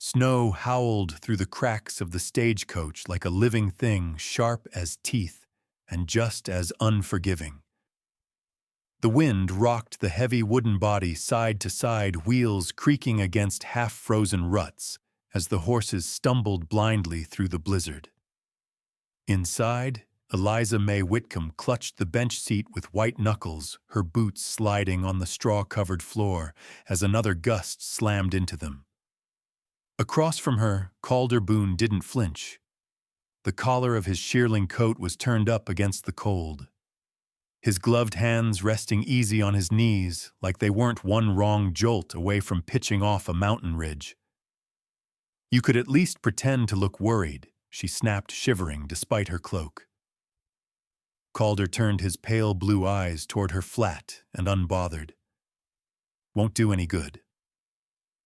Snow howled through the cracks of the stagecoach like a living thing, sharp as teeth and just as unforgiving. The wind rocked the heavy wooden body side to side, wheels creaking against half-frozen ruts as the horses stumbled blindly through the blizzard. Inside, Eliza May Whitcomb clutched the bench seat with white knuckles, her boots sliding on the straw-covered floor as another gust slammed into them. Across from her, Calder Boone didn't flinch. The collar of his shearling coat was turned up against the cold, his gloved hands resting easy on his knees like they weren't one wrong jolt away from pitching off a mountain ridge. "You could at least pretend to look worried," she snapped, shivering despite her cloak. Calder turned his pale blue eyes toward her, flat and unbothered. "Won't do any good."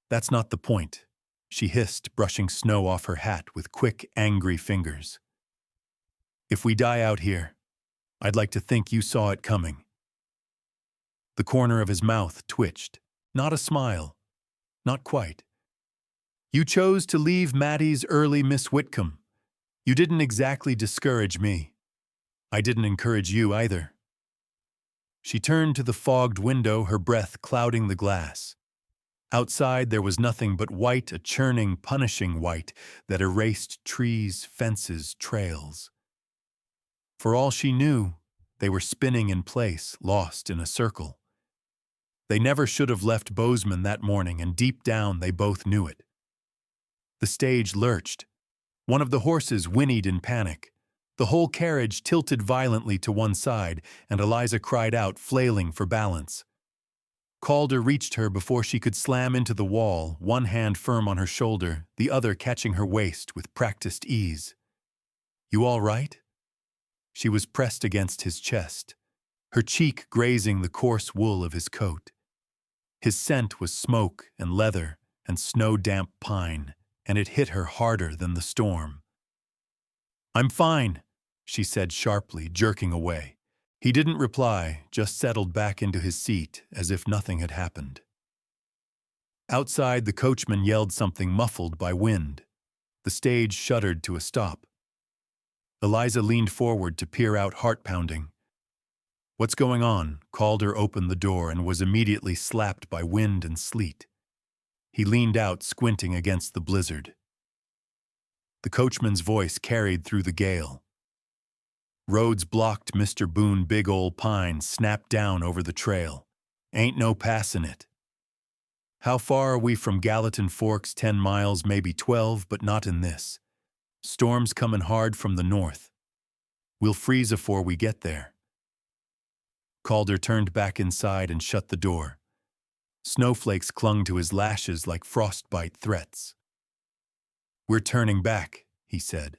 "That's not the point," she hissed, brushing snow off her hat with quick, angry fingers. "If we die out here, I'd like to think you saw it coming." The corner of his mouth twitched. Not a smile. Not quite. "You chose to leave Maddie's early, Miss Whitcomb. You didn't exactly discourage me. I didn't encourage you either." She turned to the fogged window, her breath clouding the glass. Outside there was nothing but white, a churning, punishing white that erased trees, fences, trails. For all she knew, they were spinning in place, lost in a circle. They never should have left Bozeman that morning, and deep down they both knew it. The stage lurched. One of the horses whinnied in panic. The whole carriage tilted violently to one side, and Eliza cried out, flailing for balance. Calder reached her before she could slam into the wall, one hand firm on her shoulder, the other catching her waist with practiced ease. "You all right?" She was pressed against his chest, her cheek grazing the coarse wool of his coat. His scent was smoke and leather and snow-damp pine, and it hit her harder than the storm. "I'm fine," she said sharply, jerking away. He didn't reply, just settled back into his seat as if nothing had happened. Outside, the coachman yelled something muffled by wind. The stage shuddered to a stop. Eliza leaned forward to peer out, heart-pounding. "What's going on?" Calder opened the door and was immediately slapped by wind and sleet. He leaned out, squinting against the blizzard. The coachman's voice carried through the gale. "Roads blocked, Mr. Boone. Big ol' pine snapped down over the trail. Ain't no passin' it." "How far are we from Gallatin Forks?" 10 miles, maybe 12, but not in this. "Storm's comin' hard from the north. We'll freeze afore we get there." Calder turned back inside and shut the door. Snowflakes clung to his lashes like frostbite threats. "We're turning back," he said.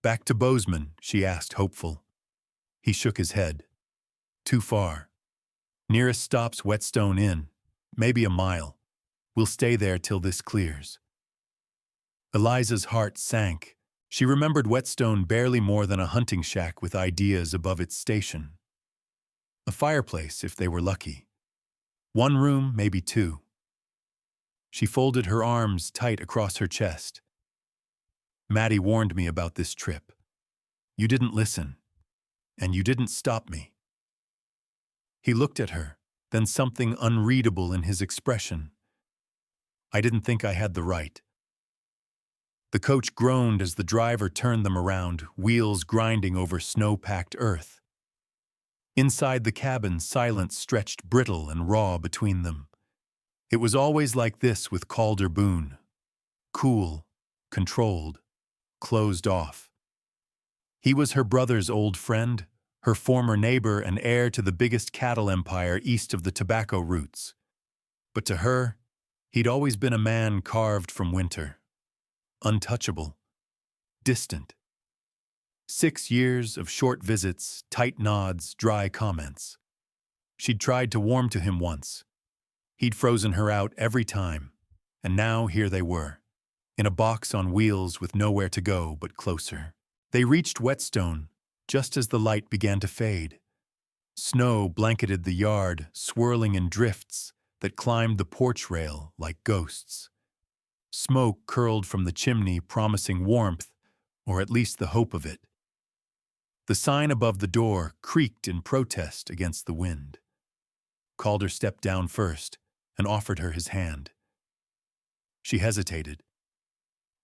"Back to Bozeman?" she asked, hopeful. He shook his head. "Too far. Nearest stop's Whetstone Inn, maybe a mile. We'll stay there till this clears." Eliza's heart sank. She remembered Whetstone barely more than a hunting shack with ideas above its station. A fireplace, if they were lucky. One room, maybe two. She folded her arms tight across her chest. "Maddie warned me about this trip. You didn't listen. And you didn't stop me." He looked at her, then something unreadable in his expression. "I didn't think I had the right." The coach groaned as the driver turned them around, wheels grinding over snow-packed earth. Inside the cabin, silence stretched brittle and raw between them. It was always like this with Calder Boone. Cool, controlled, closed off. He was her brother's old friend, her former neighbor and heir to the biggest cattle empire east of the tobacco routes. But to her, he'd always been a man carved from winter. Untouchable. Distant. 6 years of short visits, tight nods, dry comments. She'd tried to warm to him once. He'd frozen her out every time. And now here they were, in a box on wheels with nowhere to go but closer. They reached Whetstone just as the light began to fade. Snow blanketed the yard, swirling in drifts that climbed the porch rail like ghosts. Smoke curled from the chimney, promising warmth, or at least the hope of it. The sign above the door creaked in protest against the wind. Calder stepped down first and offered her his hand. She hesitated.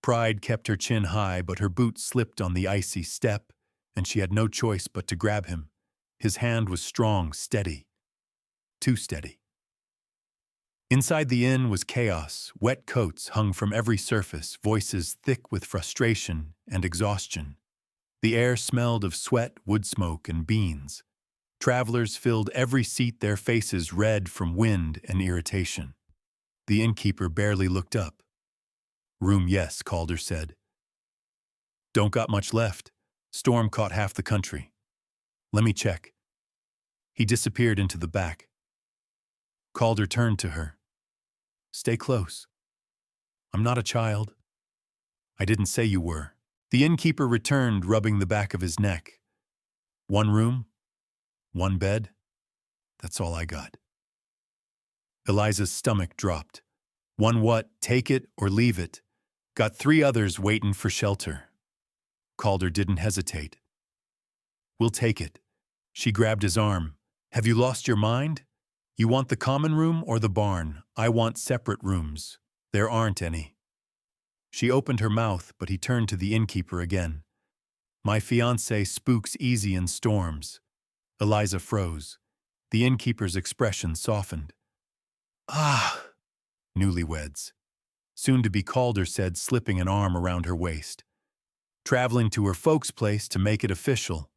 Pride kept her chin high, but her boot slipped on the icy step, and she had no choice but to grab him. His hand was strong, steady. Too steady. Inside the inn was chaos. Wet coats hung from every surface, voices thick with frustration and exhaustion. The air smelled of sweat, wood smoke, and beans. Travelers filled every seat, their faces red from wind and irritation. The innkeeper barely looked up. "Room, yes," Calder said. "Don't got much left. Storm caught half the country. Let me check." He disappeared into the back. Calder turned to her. "Stay close. I'm not a child." "I didn't say you were." The innkeeper returned, rubbing the back of his neck. "One room? One bed? That's all I got." Eliza's stomach dropped. One what? Take it or leave it. Got 3 others waitin' for shelter. Calder didn't hesitate. "We'll take it." She grabbed his arm. "Have you lost your mind? You want the common room or the barn? I want separate rooms. There aren't any." She opened her mouth, but he turned to the innkeeper again. "My fiancé spooks easy in storms." Eliza froze. The innkeeper's expression softened. "Ah!" "Newlyweds," soon-to-be Calder said, slipping an arm around her waist. "Traveling to her folks' place to make it official."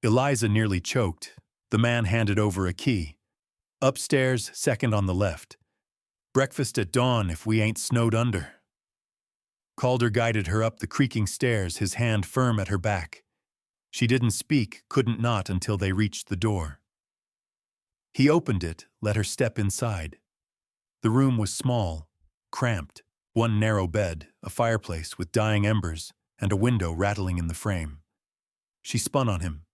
Eliza nearly choked. The man handed over a key. "Upstairs, second on the left. Breakfast at dawn if we ain't snowed under." Calder guided her up the creaking stairs, his hand firm at her back. She didn't speak, couldn't not until they reached the door. He opened it, let her step inside. The room was small, cramped, one narrow bed, a fireplace with dying embers, and a window rattling in the frame. She spun on him.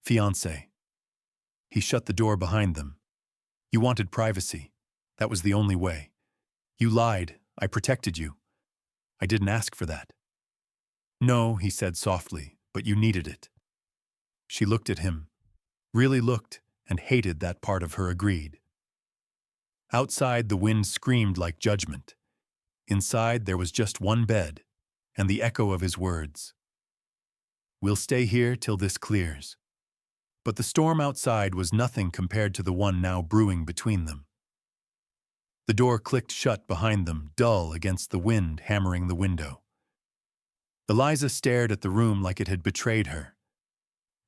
"Fiancé." He shut the door behind them. "You wanted privacy. That was the only way. You lied. I protected you. I didn't ask for that." "No," he said softly, "but you needed it." She looked at him, really looked, and hated that part of her agreed. Outside, the wind screamed like judgment. Inside, there was just one bed, and the echo of his words. "We'll stay here till this clears." But the storm outside was nothing compared to the one now brewing between them. The door clicked shut behind them, dull against the wind hammering the window. Eliza stared at the room like it had betrayed her.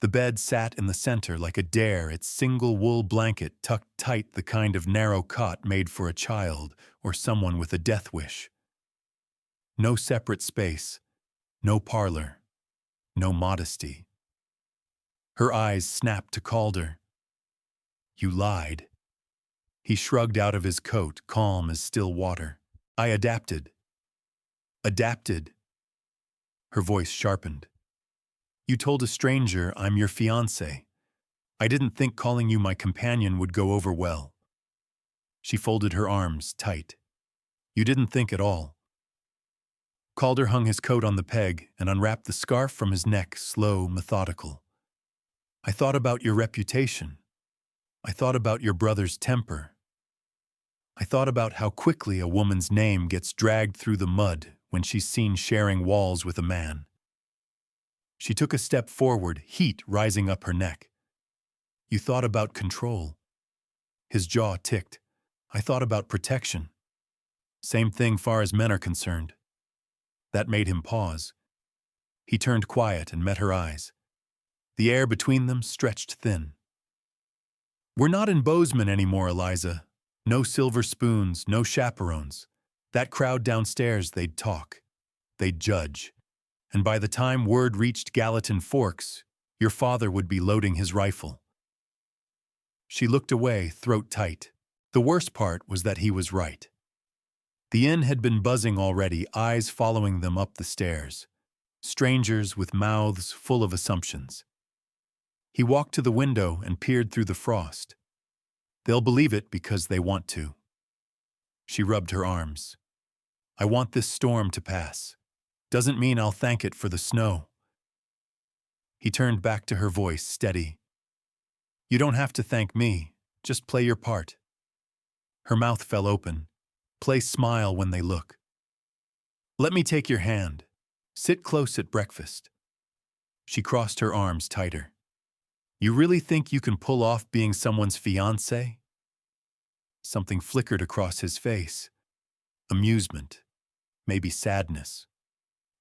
The bed sat in the center like a dare, its single wool blanket tucked tight, the kind of narrow cot made for a child or someone with a death wish. No separate space, no parlor, no modesty. Her eyes snapped to Calder. "You lied." He shrugged out of his coat, calm as still water. "I adapted." "Adapted?" Her voice sharpened. "You told a stranger I'm your fiancé. I didn't think calling you my companion would go over well." She folded her arms tight. "You didn't think at all." Calder hung his coat on the peg and unwrapped the scarf from his neck, slow, methodical. "I thought about your reputation. I thought about your brother's temper. I thought about how quickly a woman's name gets dragged through the mud when she's seen sharing walls with a man." She took a step forward, heat rising up her neck. "You thought about control." His jaw ticked. "I thought about protection. Same thing far as men are concerned." That made him pause. He turned quiet and met her eyes. The air between them stretched thin. "We're not in Bozeman anymore, Eliza. No silver spoons, no chaperones. That crowd downstairs, they'd talk. They'd judge. And by the time word reached Gallatin Forks, your father would be loading his rifle." She looked away, throat tight. The worst part was that he was right. The inn had been buzzing already, eyes following them up the stairs. Strangers with mouths full of assumptions. He walked to the window and peered through the frost. They'll believe it because they want to. She rubbed her arms. I want this storm to pass. Doesn't mean I'll thank it for the snow." He turned back to her voice, steady. "You don't have to thank me. Just play your part." Her mouth fell open. "Play smile when they look. Let me take your hand. Sit close at breakfast." She crossed her arms tighter. "You really think you can pull off being someone's fiancé?" Something flickered across his face. Amusement. Maybe sadness.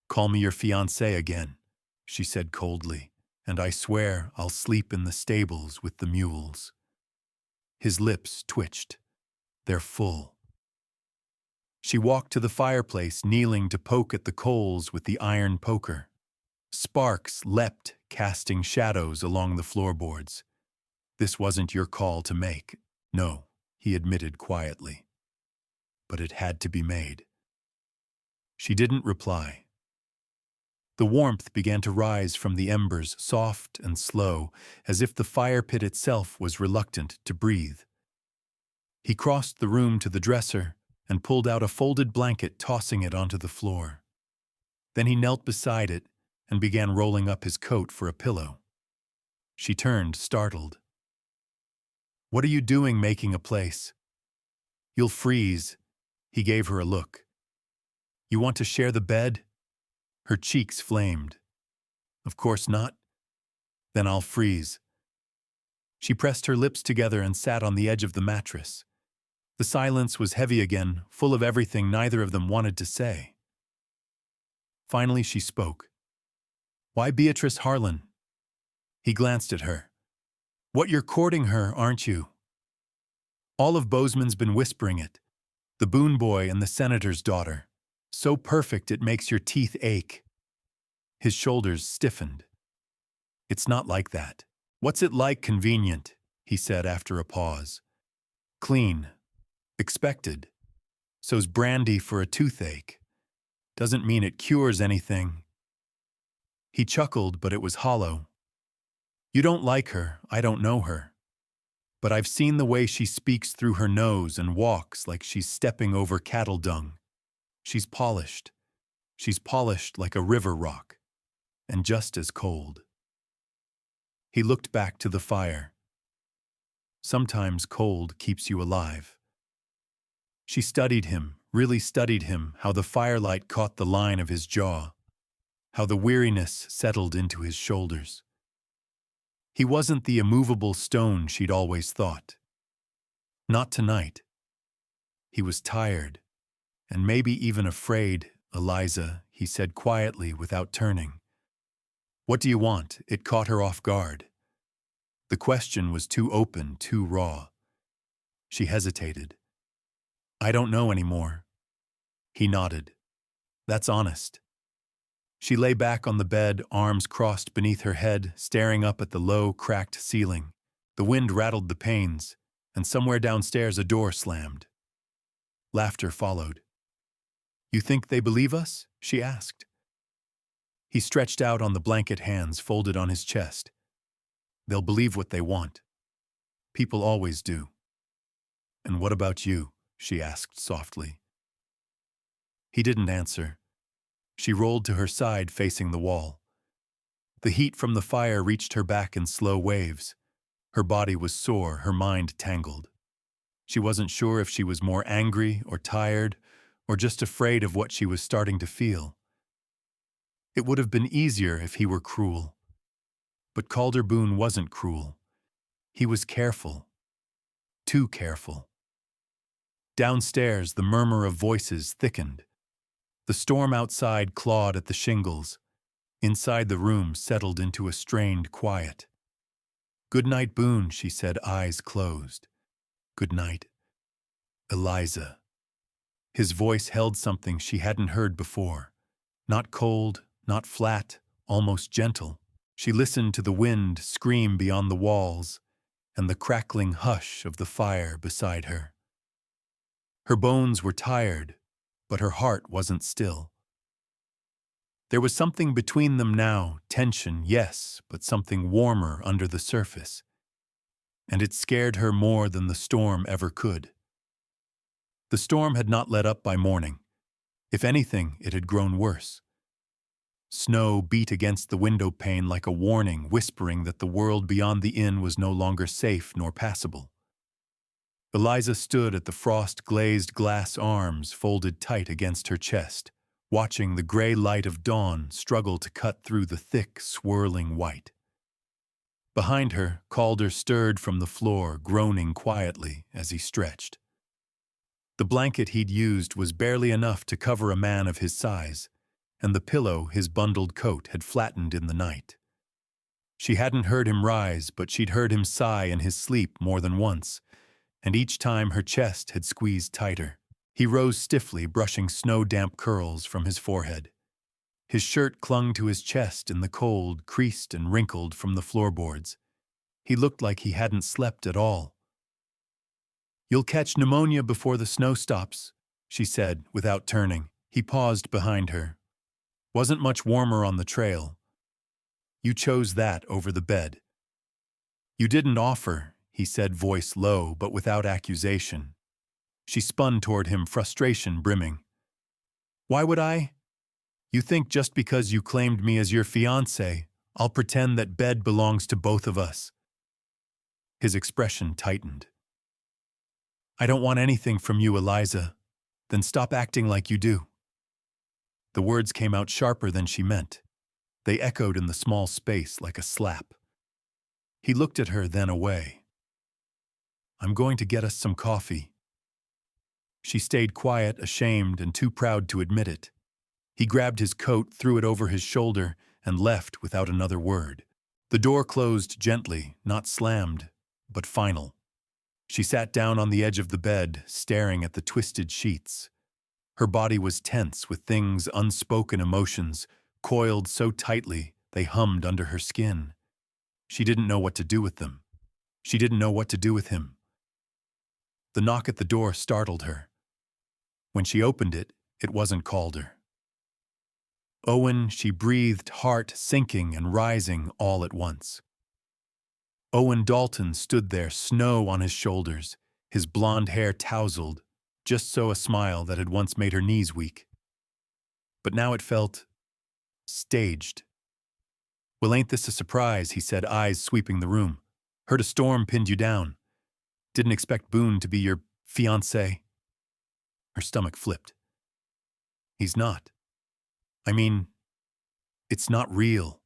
"Call me your fiancé again," she said coldly, "and I swear I'll sleep in the stables with the mules." His lips twitched. "They're full." She walked to the fireplace, kneeling to poke at the coals with the iron poker. Sparks leapt, casting shadows along the floorboards. "This wasn't your call to make." "No," he admitted quietly. "But it had to be made." She didn't reply. The warmth began to rise from the embers, soft and slow, as if the fire pit itself was reluctant to breathe. He crossed the room to the dresser and pulled out a folded blanket, tossing it onto the floor. Then he knelt beside it and began rolling up his coat for a pillow. She turned, startled. "What are you doing making a place? You'll freeze." He gave her a look. "You want to share the bed?" Her cheeks flamed. "Of course not." "Then I'll freeze." She pressed her lips together and sat on the edge of the mattress. The silence was heavy again, full of everything neither of them wanted to say. Finally she spoke. "Why Beatrice Harlan?" He glanced at her. "What, you're courting her, aren't you? All of Bozeman's been whispering it. The Boone boy and the senator's daughter. So perfect it makes your teeth ache." His shoulders stiffened. "It's not like that." "What's it like? Convenient," he said after a pause. "Clean. Expected. So's brandy for a toothache. Doesn't mean it cures anything." He chuckled, but it was hollow. "You don't like her, I don't know her. But I've seen the way she speaks through her nose and walks like she's stepping over cattle dung. She's polished. She's polished like a river rock, and just as cold." He looked back to the fire. "Sometimes cold keeps you alive." She studied him, really studied him, how the firelight caught the line of his jaw, how the weariness settled into his shoulders. He wasn't the immovable stone she'd always thought. Not tonight. He was tired, and maybe even afraid. "Eliza," he said quietly without turning. "What do you want?" It caught her off guard. The question was too open, too raw. She hesitated. "I don't know anymore." He nodded. "That's honest." She lay back on the bed, arms crossed beneath her head, staring up at the low, cracked ceiling. The wind rattled the panes, and somewhere downstairs a door slammed. Laughter followed. "You think they believe us?" she asked. He stretched out on the blanket, hands folded on his chest. "They'll believe what they want. People always do." "And what about you?" she asked softly. He didn't answer. She rolled to her side, facing the wall. The heat from the fire reached her back in slow waves. Her body was sore, her mind tangled. She wasn't sure if she was more angry or tired or just afraid of what she was starting to feel. It would have been easier if he were cruel. But Calder Boone wasn't cruel. He was careful. Too careful. Downstairs, the murmur of voices thickened. The storm outside clawed at the shingles. Inside the room settled into a strained quiet. "Good night, Boone," she said, eyes closed. "Good night, Eliza." His voice held something she hadn't heard before. Not cold, not flat, almost gentle. She listened to the wind scream beyond the walls and the crackling hush of the fire beside her. Her bones were tired, but her heart wasn't still. There was something between them now, tension, yes, but something warmer under the surface. And it scared her more than the storm ever could. The storm had not let up by morning. If anything, it had grown worse. Snow beat against the window pane like a warning, whispering that the world beyond the inn was no longer safe nor passable. Eliza stood at the frost-glazed glass arms folded tight against her chest, watching the gray light of dawn struggle to cut through the thick, swirling white. Behind her, Calder stirred from the floor, groaning quietly as he stretched. The blanket he'd used was barely enough to cover a man of his size, and the pillow his bundled coat had flattened in the night. She hadn't heard him rise, but she'd heard him sigh in his sleep more than once, and each time her chest had squeezed tighter. He rose stiffly, brushing snow-damp curls from his forehead. His shirt clung to his chest in the cold, creased and wrinkled from the floorboards. He looked like he hadn't slept at all. "You'll catch pneumonia before the snow stops," she said, without turning. He paused behind her. "Wasn't much warmer on the trail. You chose that over the bed." "You didn't offer," he said, voice low but without accusation. She spun toward him, frustration brimming. "Why would I? You think just because you claimed me as your fiancé, I'll pretend that bed belongs to both of us?" His expression tightened. "I don't want anything from you, Eliza. Then stop acting like you do." The words came out sharper than she meant. They echoed in the small space like a slap. He looked at her, then away. "I'm going to get us some coffee." She stayed quiet, ashamed, and too proud to admit it. He grabbed his coat, threw it over his shoulder, and left without another word. The door closed gently, not slammed, but final. She sat down on the edge of the bed, staring at the twisted sheets. Her body was tense with things, unspoken emotions, coiled so tightly they hummed under her skin. She didn't know what to do with them. She didn't know what to do with him. The knock at the door startled her. When she opened it, it wasn't Calder. "Owen," she breathed, heart sinking and rising all at once. Owen Dalton stood there, snow on his shoulders, his blonde hair tousled, just so a smile that had once made her knees weak. But now it felt staged. "Well, ain't this a surprise?" he said, eyes sweeping the room. "Heard a storm pinned you down. Didn't expect Boone to be your fiancé." Her stomach flipped. "He's not. I mean, it's not real."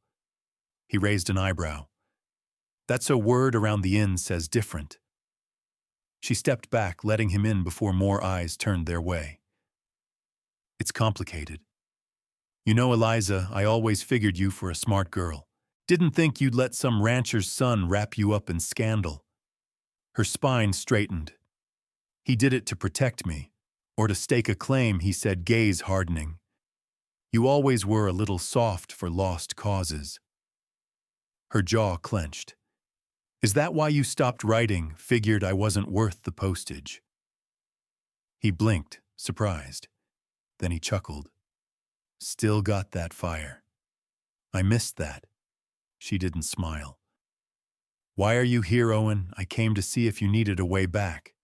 He raised an eyebrow. "That's a word around the inn says different." She stepped back, letting him in before more eyes turned their way. "It's complicated. You know, Eliza, I always figured you for a smart girl. Didn't think you'd let some rancher's son wrap you up in scandal." Her spine straightened. "He did it to protect me, or to stake a claim," he said, gaze hardening. "You always were a little soft for lost causes." Her jaw clenched. "Is that why you stopped writing, figured I wasn't worth the postage?" He blinked, surprised. Then he chuckled. "Still got that fire. I missed that." She didn't smile. "Why are you here, Owen? I came to see if you needed a way back.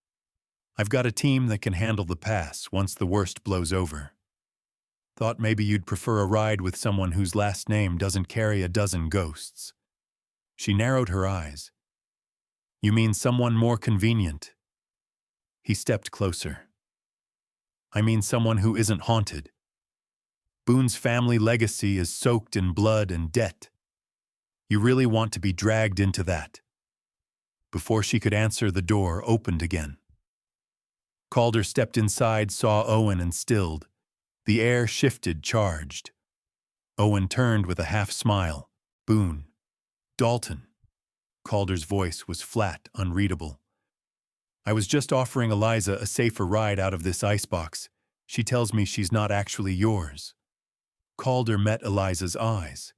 I've got a team that can handle the pass once the worst blows over. Thought maybe you'd prefer a ride with someone whose last name doesn't carry a dozen ghosts." She narrowed her eyes. "You mean someone more convenient?" He stepped closer. "I mean someone who isn't haunted. Boone's family legacy is soaked in blood and debt. You really want to be dragged into that?" Before she could answer, the door opened again. Calder stepped inside, saw Owen, and stilled. The air shifted, charged. Owen turned with a half smile. "Boone. Dalton." Calder's voice was flat, unreadable. "I was just offering Eliza a safer ride out of this icebox. She tells me she's not actually yours." Calder met Eliza's eyes.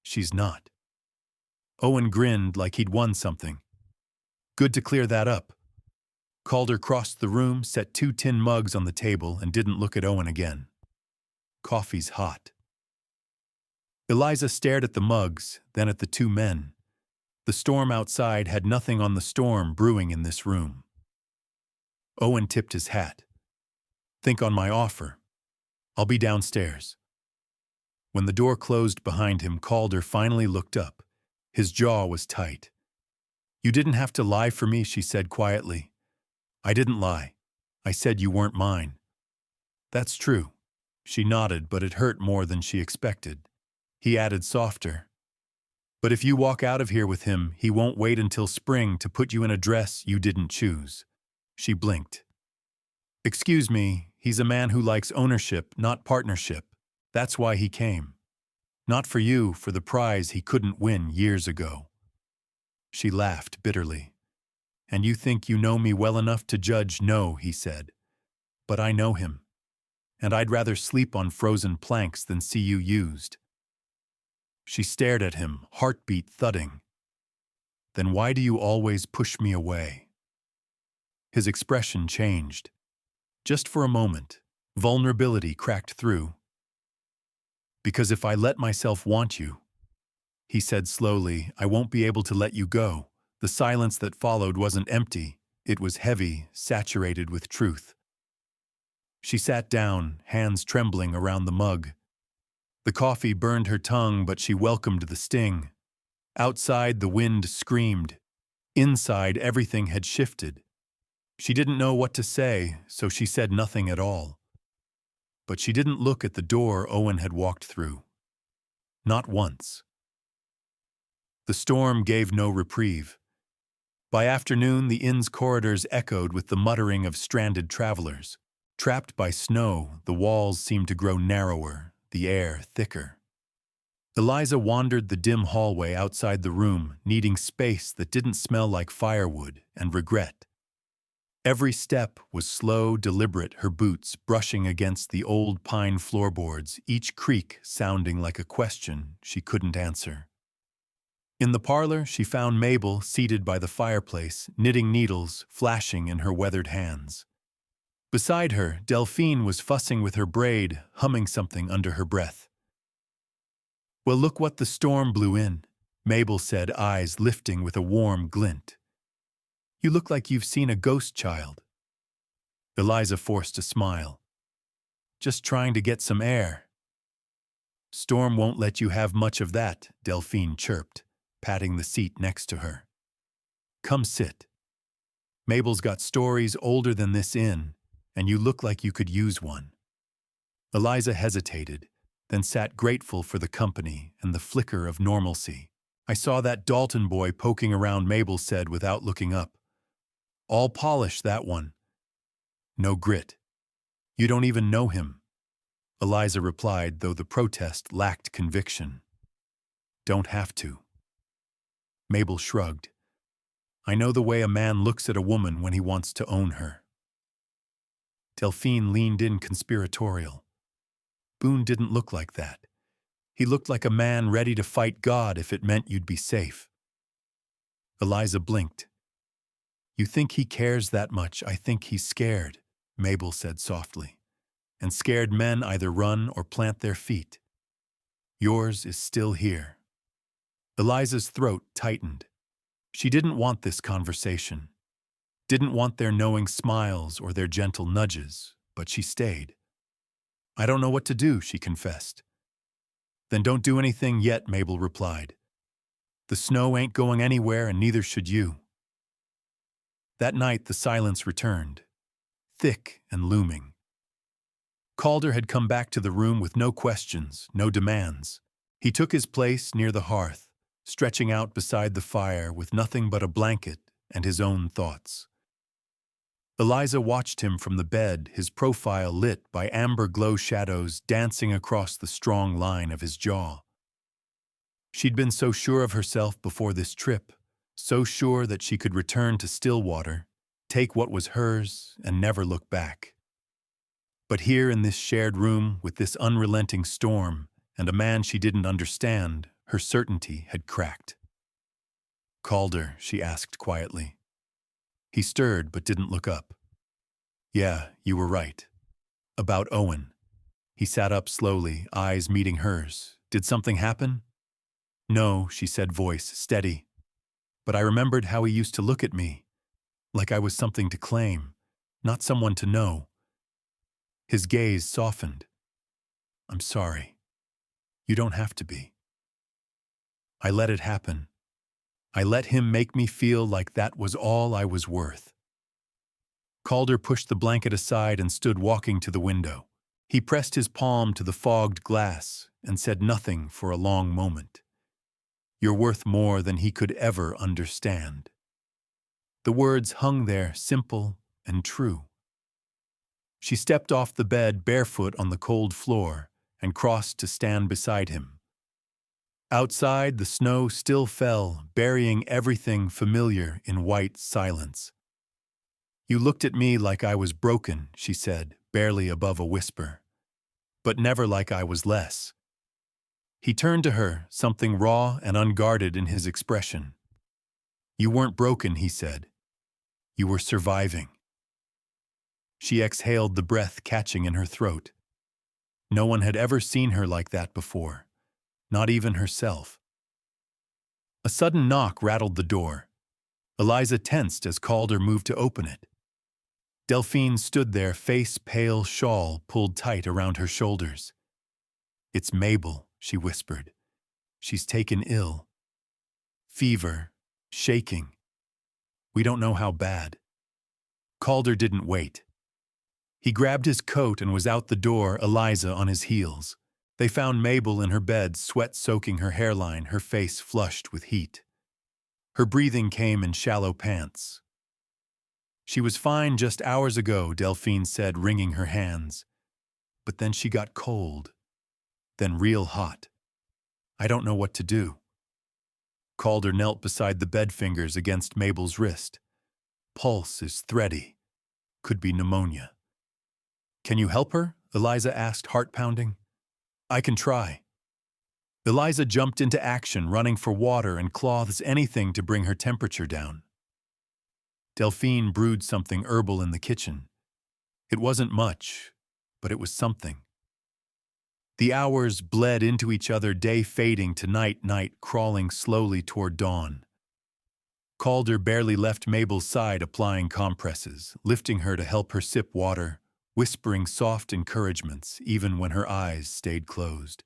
"She's not." Owen grinned like he'd won something. "Good to clear that up." Calder crossed the room, set 2 tin mugs on the table, and didn't look at Owen again. "Coffee's hot." Eliza stared at the mugs, then at the 2 men. The storm outside had nothing on the storm brewing in this room. Owen tipped his hat. "Think on my offer. I'll be downstairs. When the door closed behind him, Calder finally looked up. His jaw was tight. You didn't have to lie for me, she said quietly. I didn't lie. I said you weren't mine. That's true. She nodded, but it hurt more than she expected. He added softer. But if you walk out of here with him, he won't wait until spring to put you in a dress you didn't choose. She blinked. Excuse me, he's a man who likes ownership, not partnership. That's why he came. Not for you, for the prize he couldn't win years ago. She laughed bitterly. And you think you know me well enough to judge? No, he said. But I know him. And I'd rather sleep on frozen planks than see you used. She stared at him, heartbeat thudding. Then why do you always push me away? His expression changed. Just for a moment, vulnerability cracked through. Because if I let myself want you, he said slowly, I won't be able to let you go. The silence that followed wasn't empty. It was heavy, saturated with truth. She sat down, hands trembling around the mug. The coffee burned her tongue, but she welcomed the sting. Outside, the wind screamed. Inside, everything had shifted. She didn't know what to say, so she said nothing at all. But she didn't look at the door Owen had walked through. Not once. The storm gave no reprieve. By afternoon, the inn's corridors echoed with the muttering of stranded travelers. Trapped by snow, the walls seemed to grow narrower, the air thicker. Eliza wandered the dim hallway outside the room, needing space that didn't smell like firewood and regret. Every step was slow, deliberate, her boots brushing against the old pine floorboards, each creak sounding like a question she couldn't answer. In the parlor, she found Mabel seated by the fireplace, knitting needles flashing in her weathered hands. Beside her, Delphine was fussing with her braid, humming something under her breath. Well, look what the storm blew in, Mabel said, eyes lifting with a warm glint. You look like you've seen a ghost child. Eliza forced a smile. Just trying to get some air. Storm won't let you have much of that, Delphine chirped, patting the seat next to her. Come sit. Mabel's got stories older than this inn, and you look like you could use one. Eliza hesitated, then sat grateful for the company and the flicker of normalcy. I saw that Dalton boy poking around, Mabel said without looking up. All polish, that one. No grit. You don't even know him, Eliza replied, though the protest lacked conviction. Don't have to. Mabel shrugged. I know the way a man looks at a woman when he wants to own her. Delphine leaned in conspiratorial. Boone didn't look like that. He looked like a man ready to fight God if it meant you'd be safe. Eliza blinked. You think he cares that much? I think he's scared, Mabel said softly. And scared men either run or plant their feet. Yours is still here. Eliza's throat tightened. She didn't want this conversation. Didn't want their knowing smiles or their gentle nudges, but she stayed. I don't know what to do, she confessed. Then don't do anything yet, Mabel replied. The snow ain't going anywhere, and neither should you. That night the silence returned, thick and looming. Calder had come back to the room with no questions, no demands. He took his place near the hearth, stretching out beside the fire with nothing but a blanket and his own thoughts. Eliza watched him from the bed, his profile lit by amber glow shadows dancing across the strong line of his jaw. She'd been so sure of herself before this trip, so sure that she could return to Stillwater, take what was hers, and never look back. But here in this shared room with this unrelenting storm and a man she didn't understand, her certainty had cracked. Calder, she asked quietly. He stirred but didn't look up. Yeah, you were right. About Owen. He sat up slowly, eyes meeting hers. Did something happen? No, she said, voice steady. But I remembered how he used to look at me, like I was something to claim, not someone to know. His gaze softened. I'm sorry. You don't have to be. I let it happen. I let him make me feel like that was all I was worth. Calder pushed the blanket aside and stood walking to the window. He pressed his palm to the fogged glass and said nothing for a long moment. You're worth more than he could ever understand. The words hung there, simple and true. She stepped off the bed barefoot on the cold floor and crossed to stand beside him. Outside, the snow still fell, burying everything familiar in white silence. You looked at me like I was broken, she said, barely above a whisper, but never like I was less. He turned to her, something raw and unguarded in his expression. You weren't broken, he said. You were surviving. She exhaled, the breath catching in her throat. No one had ever seen her like that before, not even herself. A sudden knock rattled the door. Eliza tensed as Calder moved to open it. Delphine stood there, face pale, shawl pulled tight around her shoulders. It's Mabel, she whispered. She's taken ill. Fever, shaking. We don't know how bad. Calder didn't wait. He grabbed his coat and was out the door, Eliza on his heels. They found Mabel in her bed, sweat soaking her hairline, her face flushed with heat. Her breathing came in shallow pants. She was fine just hours ago, Delphine said, wringing her hands. But then she got cold, then real hot. I don't know what to do. Calder knelt beside the bed, fingers against Mabel's wrist. Pulse is thready. Could be pneumonia. Can you help her? Eliza asked, heart pounding. I can try. Eliza jumped into action, running for water and cloths, anything to bring her temperature down. Delphine brewed something herbal in the kitchen. It wasn't much, but it was something. The hours bled into each other, day fading to night, night crawling slowly toward dawn. Calder barely left Mabel's side, applying compresses, lifting her to help her sip water, whispering soft encouragements even when her eyes stayed closed.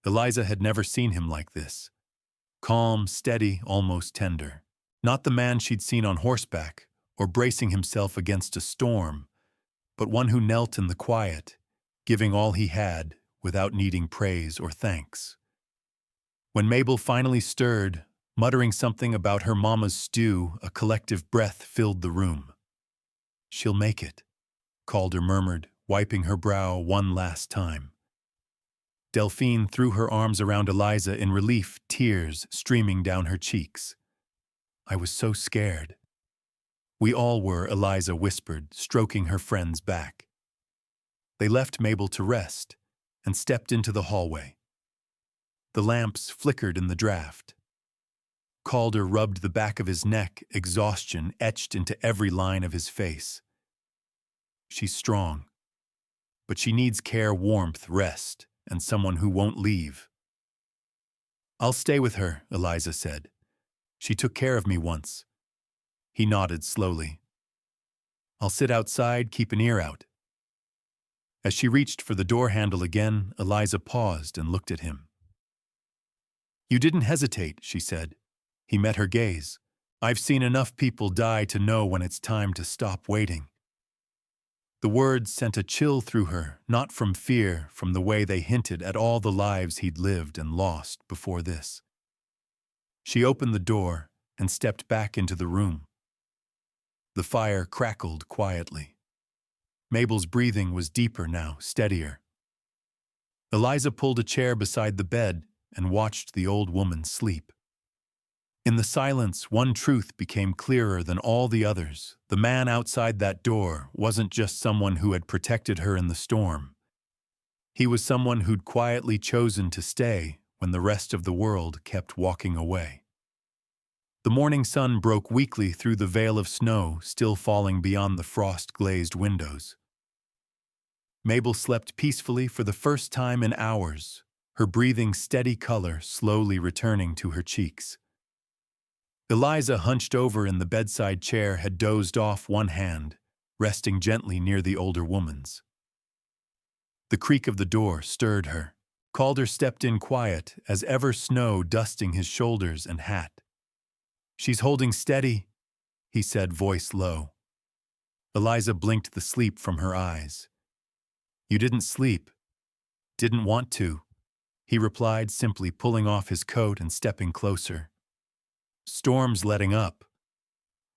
Eliza had never seen him like this. Calm, steady, almost tender. Not the man she'd seen on horseback or bracing himself against a storm, but one who knelt in the quiet, giving all he had without needing praise or thanks. When Mabel finally stirred, muttering something about her mama's stew, a collective breath filled the room. She'll make it, Calder murmured, wiping her brow one last time. Delphine threw her arms around Eliza in relief, tears streaming down her cheeks. I was so scared. We all were, Eliza whispered, stroking her friend's back. They left Mabel to rest and stepped into the hallway. The lamps flickered in the draft. Calder rubbed the back of his neck, exhaustion etched into every line of his face. She's strong, but she needs care, warmth, rest, and someone who won't leave. I'll stay with her, Eliza said. She took care of me once. He nodded slowly. I'll sit outside, keep an ear out. As she reached for the door handle again, Eliza paused and looked at him. You didn't hesitate, she said. He met her gaze. I've seen enough people die to know when it's time to stop waiting. The words sent a chill through her, not from fear, from the way they hinted at all the lives he'd lived and lost before this. She opened the door and stepped back into the room. The fire crackled quietly. Mabel's breathing was deeper now, steadier. Eliza pulled a chair beside the bed and watched the old woman sleep. In the silence, one truth became clearer than all the others. The man outside that door wasn't just someone who had protected her in the storm. He was someone who'd quietly chosen to stay when the rest of the world kept walking away. The morning sun broke weakly through the veil of snow still falling beyond the frost-glazed windows. Mabel slept peacefully for the first time in hours, her breathing steady color slowly returning to her cheeks. Eliza, hunched over in the bedside chair, had dozed off, one hand resting gently near the older woman's. The creak of the door stirred her. Calder stepped in quiet, as ever snow dusting his shoulders and hat. "She's holding steady," he said, voice low. Eliza blinked the sleep from her eyes. "You didn't sleep." "Didn't want to," he replied, simply pulling off his coat and stepping closer. "Storm's letting up.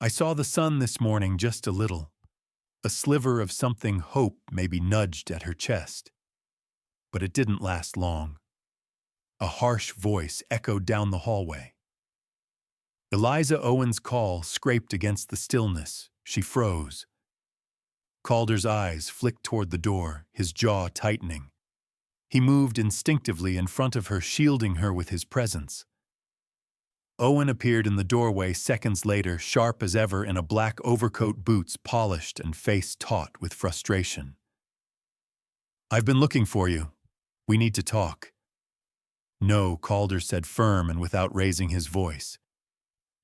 I saw the sun this morning just a little. A sliver of something hope maybe nudged at her chest. But it didn't last long." A harsh voice echoed down the hallway. Eliza Owen's call scraped against the stillness. She froze. Calder's eyes flicked toward the door, his jaw tightening. He moved instinctively in front of her, shielding her with his presence. Owen appeared in the doorway seconds later, sharp as ever in a black overcoat, boots polished and face taut with frustration. "I've been looking for you. We need to talk." "No," Calder said, firm and without raising his voice.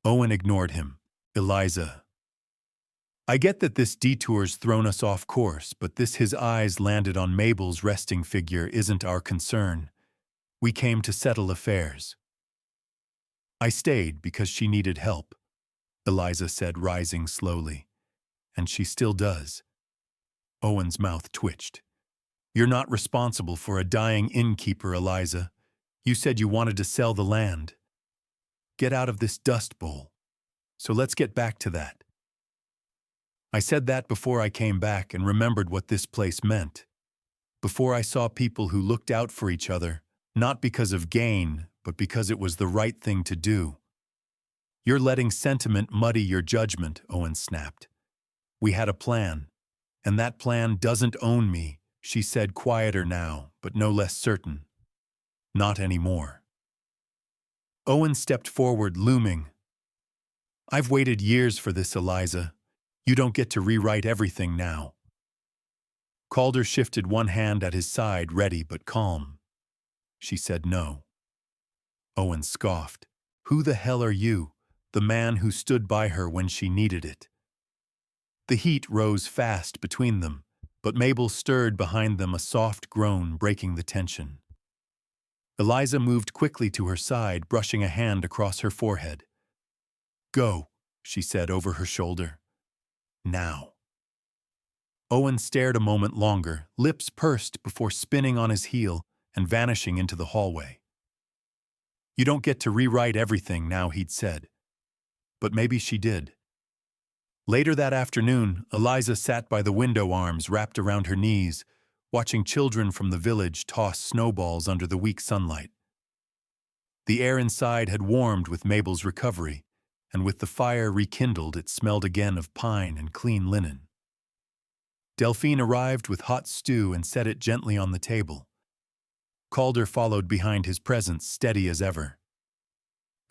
Owen ignored him. "Eliza, I get that this detour's thrown us off course, but this," his eyes landed on Mabel's resting figure, "isn't our concern. We came to settle affairs." "I stayed because she needed help," Eliza said, rising slowly. "And she still does." Owen's mouth twitched. "You're not responsible for a dying innkeeper, Eliza. You said you wanted to sell the land. Get out of this dust bowl. So let's get back to that." "I said that before I came back and remembered what this place meant. Before I saw people who looked out for each other, not because of gain, but because it was the right thing to do." "You're letting sentiment muddy your judgment," Owen snapped. "We had a plan, and that plan doesn't own me," she said, quieter now, but no less certain. "Not anymore." Owen stepped forward, looming. "I've waited years for this, Eliza. You don't get to rewrite everything now." Calder shifted one hand at his side, ready but calm. She said no. Owen scoffed. "Who the hell are you, the man who stood by her when she needed it?" The heat rose fast between them, but Mabel stirred behind them, a soft groan breaking the tension. Eliza moved quickly to her side, brushing a hand across her forehead. "Go," she said over her shoulder. "Now." Owen stared a moment longer, lips pursed, before spinning on his heel and vanishing into the hallway. "You don't get to rewrite everything now," he'd said. But maybe she did. Later that afternoon, Eliza sat by the window, arms wrapped around her knees, watching children from the village toss snowballs under the weak sunlight. The air inside had warmed with Mabel's recovery, and with the fire rekindled, it smelled again of pine and clean linen. Delphine arrived with hot stew and set it gently on the table. Calder followed behind his presence, steady as ever.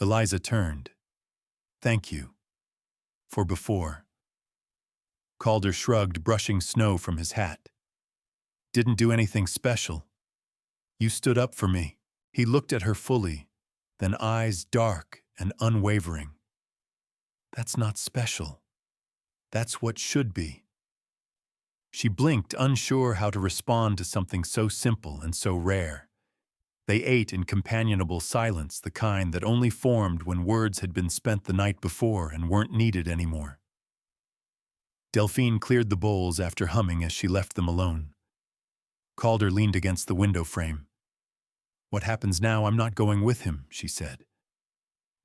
Eliza turned. "Thank you. For before." Calder shrugged, brushing snow from his hat. "Didn't do anything special. You stood up for me." He looked at her fully, then eyes dark and unwavering. "That's not special. That's what should be." She blinked, unsure how to respond to something so simple and so rare. They ate in companionable silence, the kind that only formed when words had been spent the night before and weren't needed anymore. Delphine cleared the bowls after humming as she left them alone. Calder leaned against the window frame. "What happens now? I'm not going with him," she said.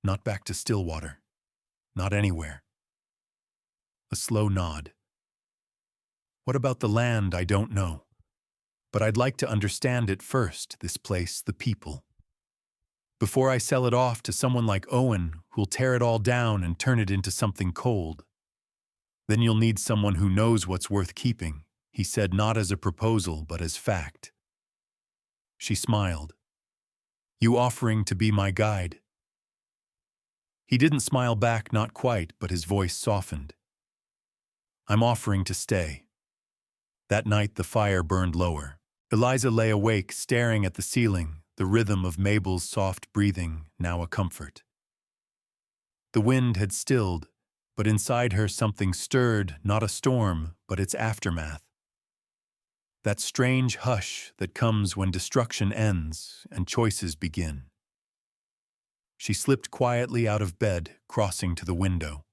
"Not back to Stillwater. Not anywhere." A slow nod. "What about the land? I don't know. But I'd like to understand it first, this place, the people. Before I sell it off to someone like Owen, who'll tear it all down and turn it into something cold. Then you'll need someone who knows what's worth keeping," he said, not as a proposal, but as fact. She smiled. "You offering to be my guide?" He didn't smile back, not quite, but his voice softened. "I'm offering to stay." That night the fire burned lower. Eliza lay awake, staring at the ceiling, the rhythm of Mabel's soft breathing now a comfort. The wind had stilled, but inside her something stirred, not a storm, but its aftermath. that strange hush that comes when destruction ends and choices begin. She slipped quietly out of bed, crossing to the window.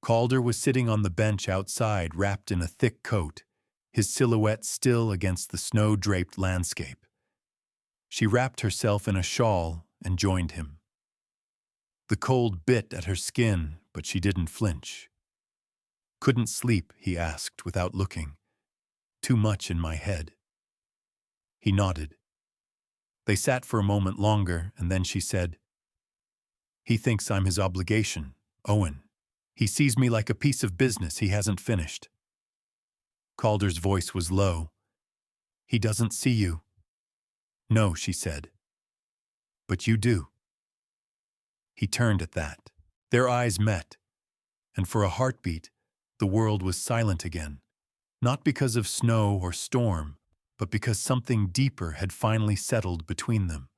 Calder was sitting on the bench outside, wrapped in a thick coat, his silhouette still against the snow-draped landscape. She wrapped herself in a shawl and joined him. The cold bit at her skin, but she didn't flinch. "Couldn't sleep?" he asked without looking. "Too much in my head." He nodded. They sat for a moment longer, and then she said, "He thinks I'm his obligation, Owen. He sees me like a piece of business he hasn't finished." Calder's voice was low. "He doesn't see you." "No," she said. "But you do." He turned at that. Their eyes met, and for a heartbeat, the world was silent again. Not because of snow or storm, but because something deeper had finally settled between them.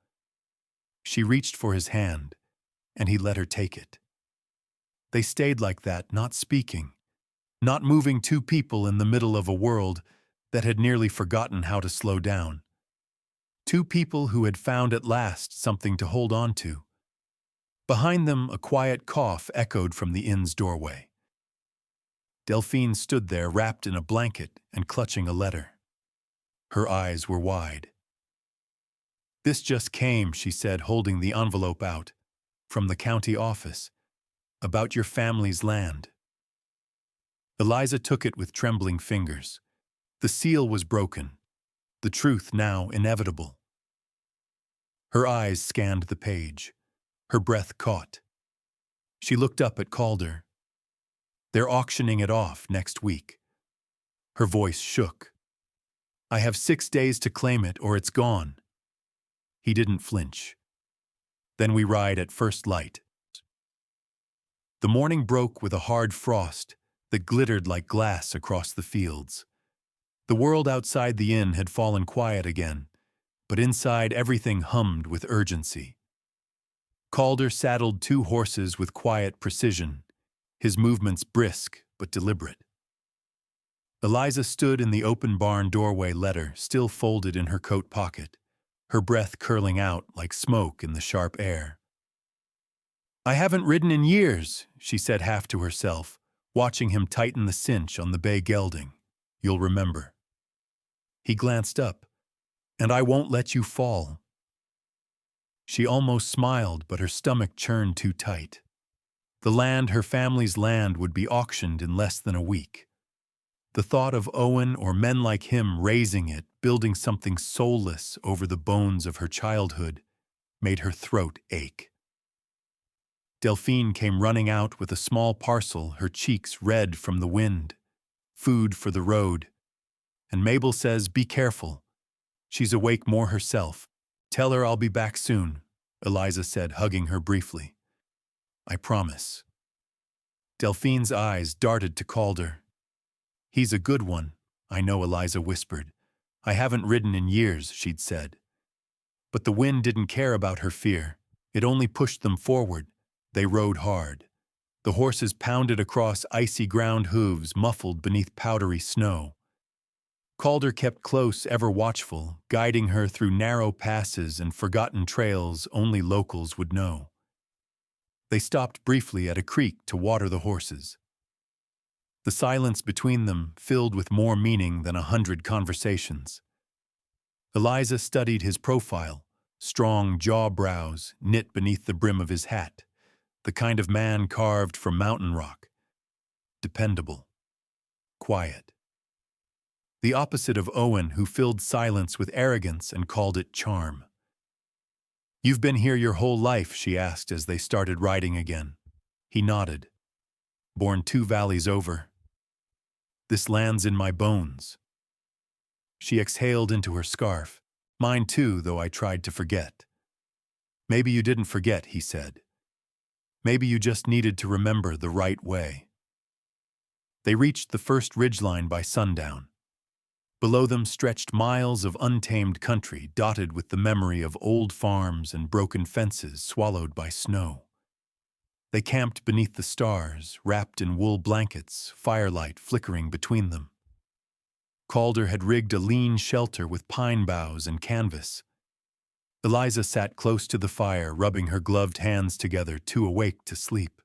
She reached for his hand, and he let her take it. They stayed like that, not speaking, not moving, two people in the middle of a world that had nearly forgotten how to slow down. Two people who had found at last something to hold on to. Behind them, a quiet cough echoed from the inn's doorway. Delphine stood there, wrapped in a blanket and clutching a letter. Her eyes were wide. "This just came," she said, holding the envelope out, "from the county office. About your family's land." Eliza took it with trembling fingers. The seal was broken, the truth now inevitable. Her eyes scanned the page. Her breath caught. She looked up at Calder. "They're auctioning it off next week." Her voice shook. "I have 6 days to claim it or it's gone." He didn't flinch. "Then we ride at first light." The morning broke with a hard frost that glittered like glass across the fields. The world outside the inn had fallen quiet again, but inside everything hummed with urgency. Calder saddled 2 horses with quiet precision, his movements brisk but deliberate. Eliza stood in the open barn doorway, letter still folded in her coat pocket, her breath curling out like smoke in the sharp air. "I haven't ridden in years," she said half to herself, watching him tighten the cinch on the bay gelding. "You'll remember." He glanced up. "And I won't let you fall." She almost smiled, but her stomach churned too tight. The land, her family's land, would be auctioned in less than a week. The thought of Owen or men like him raising it, building something soulless over the bones of her childhood, made her throat ache. Delphine came running out with a small parcel, her cheeks red from the wind. Food for the road. "And Mabel says, be careful. She's awake more herself. Tell her I'll be back soon," Eliza said, hugging her briefly. "I promise." Delphine's eyes darted to Calder. "He's a good one, I know," Eliza whispered. "I haven't ridden in years," she'd said. But the wind didn't care about her fear. It only pushed them forward. They rode hard. The horses pounded across icy ground, hooves muffled beneath powdery snow. Calder kept close, ever watchful, guiding her through narrow passes and forgotten trails only locals would know. They stopped briefly at a creek to water the horses. The silence between them filled with more meaning than 100 conversations. Eliza studied his profile, strong jaw brows knit beneath the brim of his hat, the kind of man carved from mountain rock. Dependable. Quiet. The opposite of Owen, who filled silence with arrogance and called it charm. "You've been here your whole life?" she asked as they started riding again. He nodded. "Born 2 valleys over. This land's in my bones." She exhaled into her scarf. "Mine too, though I tried to forget." "Maybe you didn't forget," he said. "Maybe you just needed to remember the right way." They reached the first ridgeline by sundown. Below them stretched miles of untamed country, dotted with the memory of old farms and broken fences swallowed by snow. They camped beneath the stars, wrapped in wool blankets, firelight flickering between them. Calder had rigged a lean shelter with pine boughs and canvas. Eliza sat close to the fire, rubbing her gloved hands together, too awake to sleep.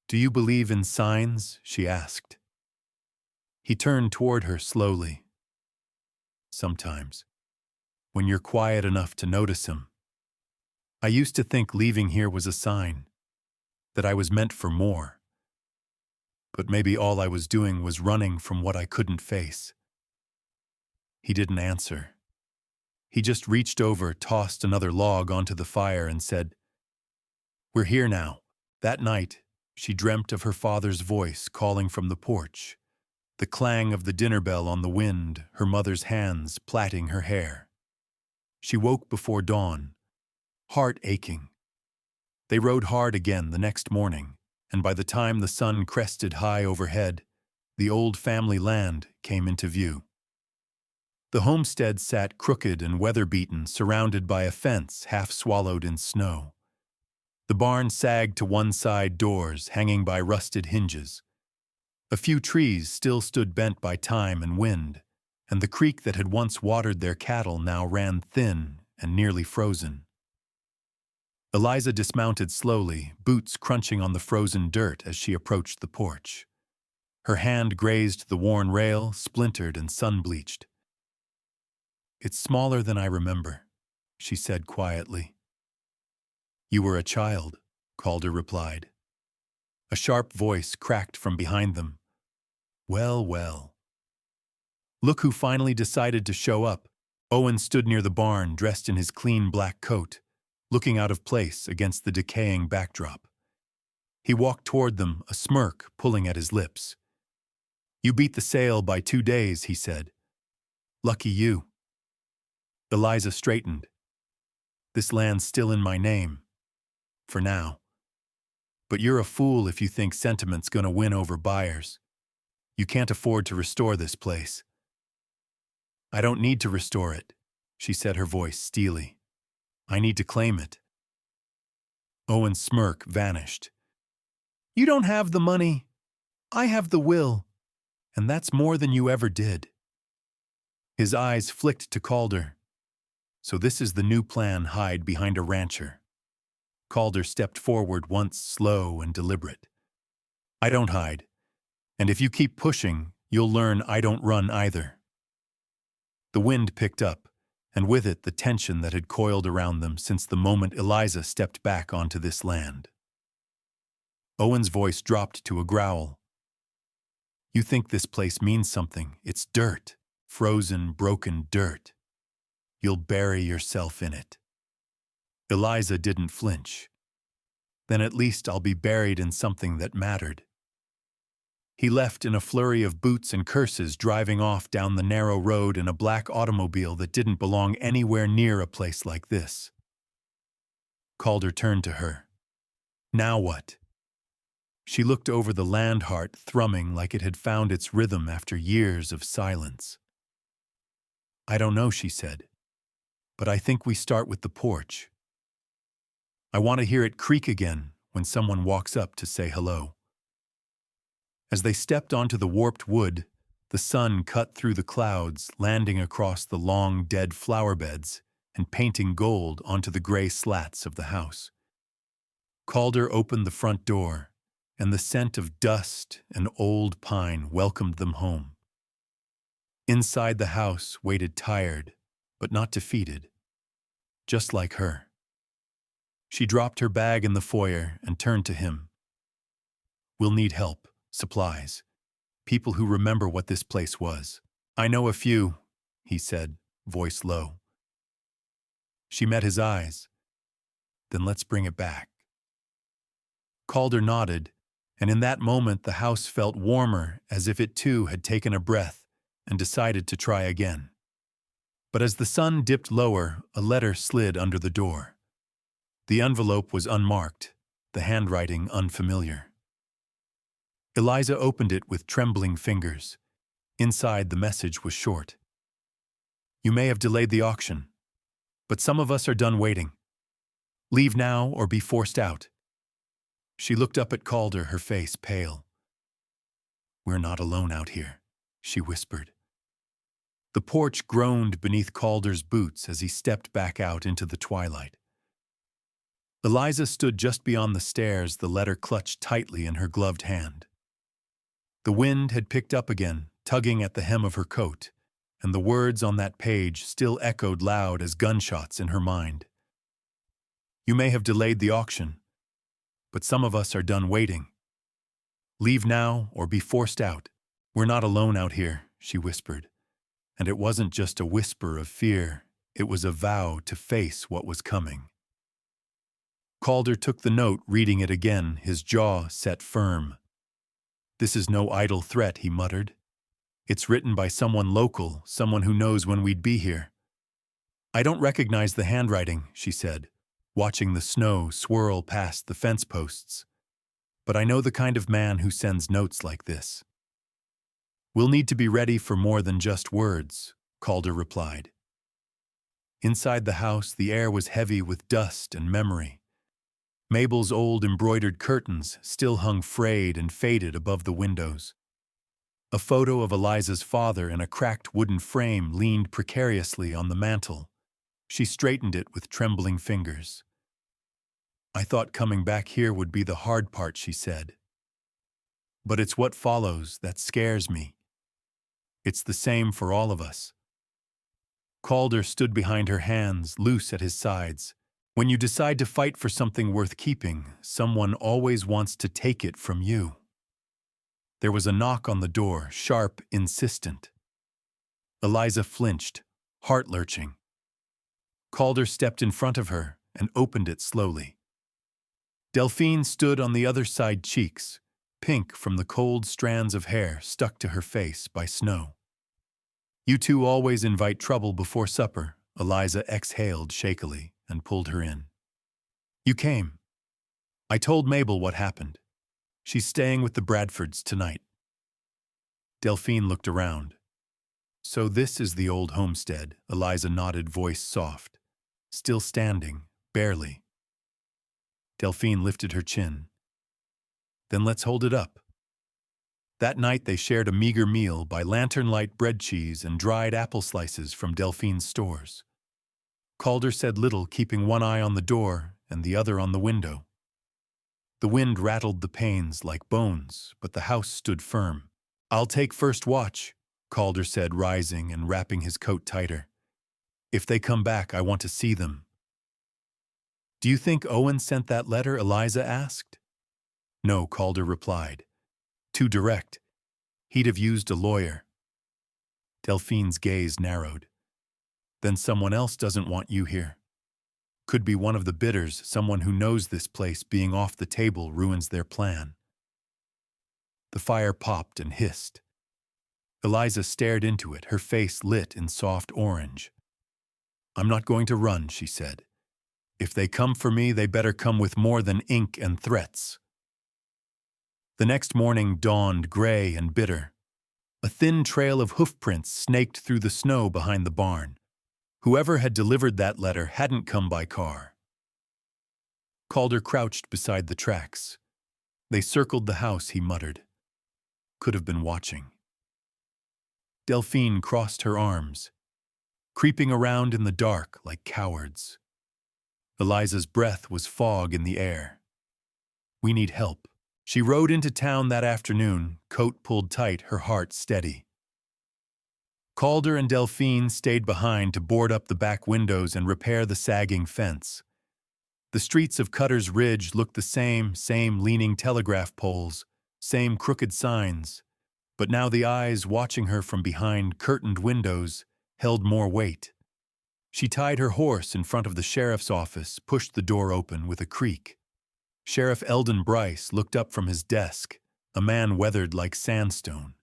"Do you believe in signs?" she asked. He turned toward her slowly. "Sometimes, when you're quiet enough to notice him. I used to think leaving here was a sign, that I was meant for more. But maybe all I was doing was running from what I couldn't face." He didn't answer. He just reached over, tossed another log onto the fire, and said, "We're here now." That night, she dreamt of her father's voice calling from the porch, the clang of the dinner bell on the wind, her mother's hands plaiting her hair. She woke before dawn, heart aching. They rode hard again the next morning, and by the time the sun crested high overhead, the old family land came into view. The homestead sat crooked and weather-beaten, surrounded by a fence half swallowed in snow. The barn sagged to one side, doors hanging by rusted hinges. A few trees still stood bent by time and wind, and the creek that had once watered their cattle now ran thin and nearly frozen. Eliza dismounted slowly, boots crunching on the frozen dirt as she approached the porch. Her hand grazed the worn rail, splintered and sun-bleached. "It's smaller than I remember," she said quietly. "You were a child," Calder replied. A sharp voice cracked from behind them. "Well, well. Look who finally decided to show up." Owen stood near the barn, dressed in his clean black coat, looking out of place against the decaying backdrop. He walked toward them, a smirk pulling at his lips. "You beat the sale by 2 days," he said. "Lucky you." Eliza straightened. "This land's still in my name. For now. But you're a fool if you think sentiment's gonna win over buyers. You can't afford to restore this place." "I don't need to restore it," she said, her voice steely. "I need to claim it." Owen's smirk vanished. "You don't have the money. I have the will. And that's more than you ever did." His eyes flicked to Calder. "So this is the new plan, hide behind a rancher." Calder stepped forward once, slow and deliberate. "I don't hide. And if you keep pushing, you'll learn I don't run either." The wind picked up, and with it the tension that had coiled around them since the moment Eliza stepped back onto this land. Owen's voice dropped to a growl. "You think this place means something. It's dirt. Frozen, broken dirt. You'll bury yourself in it." Eliza didn't flinch. "Then at least I'll be buried in something that mattered." He left in a flurry of boots and curses, driving off down the narrow road in a black automobile that didn't belong anywhere near a place like this. Calder turned to her. "Now what?" She looked over the land heart, thrumming like it had found its rhythm after years of silence. "I don't know," she said. "But I think we start with the porch. I want to hear it creak again when someone walks up to say hello." As they stepped onto the warped wood, the sun cut through the clouds, landing across the long, dead flower beds and painting gold onto the gray slats of the house. Calder opened the front door, and the scent of dust and old pine welcomed them home. Inside the house waited tired, but not defeated, just like her. She dropped her bag in the foyer and turned to him. "We'll need help, supplies, people who remember what this place was." "I know a few," he said, voice low. She met his eyes. "Then let's bring it back." Calder nodded, and in that moment the house felt warmer, as if it too had taken a breath and decided to try again. But as the sun dipped lower, a letter slid under the door. The envelope was unmarked, the handwriting unfamiliar. Eliza opened it with trembling fingers. Inside, the message was short. "You may have delayed the auction, but some of us are done waiting. Leave now or be forced out." She looked up at Calder, her face pale. "We're not alone out here," she whispered. The porch groaned beneath Calder's boots as he stepped back out into the twilight. Eliza stood just beyond the stairs, the letter clutched tightly in her gloved hand. The wind had picked up again, tugging at the hem of her coat, and the words on that page still echoed loud as gunshots in her mind. You may have delayed the auction, but some of us are done waiting. Leave now or be forced out. We're not alone out here, she whispered. And it wasn't just a whisper of fear, it was a vow to face what was coming. Calder took the note, reading it again, his jaw set firm. This is no idle threat, he muttered. It's written by someone local, someone who knows when we'd be here. I don't recognize the handwriting, she said, watching the snow swirl past the fence posts. But I know the kind of man who sends notes like this. We'll need to be ready for more than just words, Calder replied. Inside the house, the air was heavy with dust and memory. Mabel's old embroidered curtains still hung frayed and faded above the windows. A photo of Eliza's father in a cracked wooden frame leaned precariously on the mantel. She straightened it with trembling fingers. I thought coming back here would be the hard part, she said. But it's what follows that scares me. It's the same for all of us. Calder stood behind her, hands loose at his sides. When you decide to fight for something worth keeping, someone always wants to take it from you. There was a knock on the door, sharp, insistent. Eliza flinched, heart-lurching. Calder stepped in front of her and opened it slowly. Delphine stood on the other side, cheeks, pink from the cold strands of hair stuck to her face by snow. You two always invite trouble before supper, Eliza exhaled shakily and pulled her in. You came. I told Mabel what happened. She's staying with the Bradfords tonight. Delphine looked around. So this is the old homestead, Eliza nodded, voice soft. Still standing, barely. Delphine lifted her chin. Then let's hold it up. That night they shared a meager meal by lantern-light bread cheese and dried apple slices from Delphine's stores. Calder said little, keeping one eye on the door and the other on the window. The wind rattled the panes like bones, but the house stood firm. I'll take first watch, Calder said, rising and wrapping his coat tighter. If they come back, I want to see them. Do you think Owen sent that letter? Eliza asked. No, Calder replied. Too direct. He'd have used a lawyer. Delphine's gaze narrowed. Then someone else doesn't want you here. Could be one of the bidders, someone who knows this place being off the table ruins their plan. The fire popped and hissed. Eliza stared into it, her face lit in soft orange. I'm not going to run, she said. If they come for me, they better come with more than ink and threats. The next morning dawned gray and bitter. A thin trail of hoofprints snaked through the snow behind the barn. Whoever had delivered that letter hadn't come by car. Calder crouched beside the tracks. They circled the house, he muttered. Could have been watching. Delphine crossed her arms, creeping around in the dark like cowards. Eliza's breath was fog in the air. We need help. She rode into town that afternoon, coat pulled tight, her heart steady. Calder and Delphine stayed behind to board up the back windows and repair the sagging fence. The streets of Cutter's Ridge looked the same leaning telegraph poles, same crooked signs, but now the eyes watching her from behind curtained windows held more weight. She tied her horse in front of the sheriff's office, pushed the door open with a creak. Sheriff Eldon Bryce looked up from his desk, a man weathered like sandstone.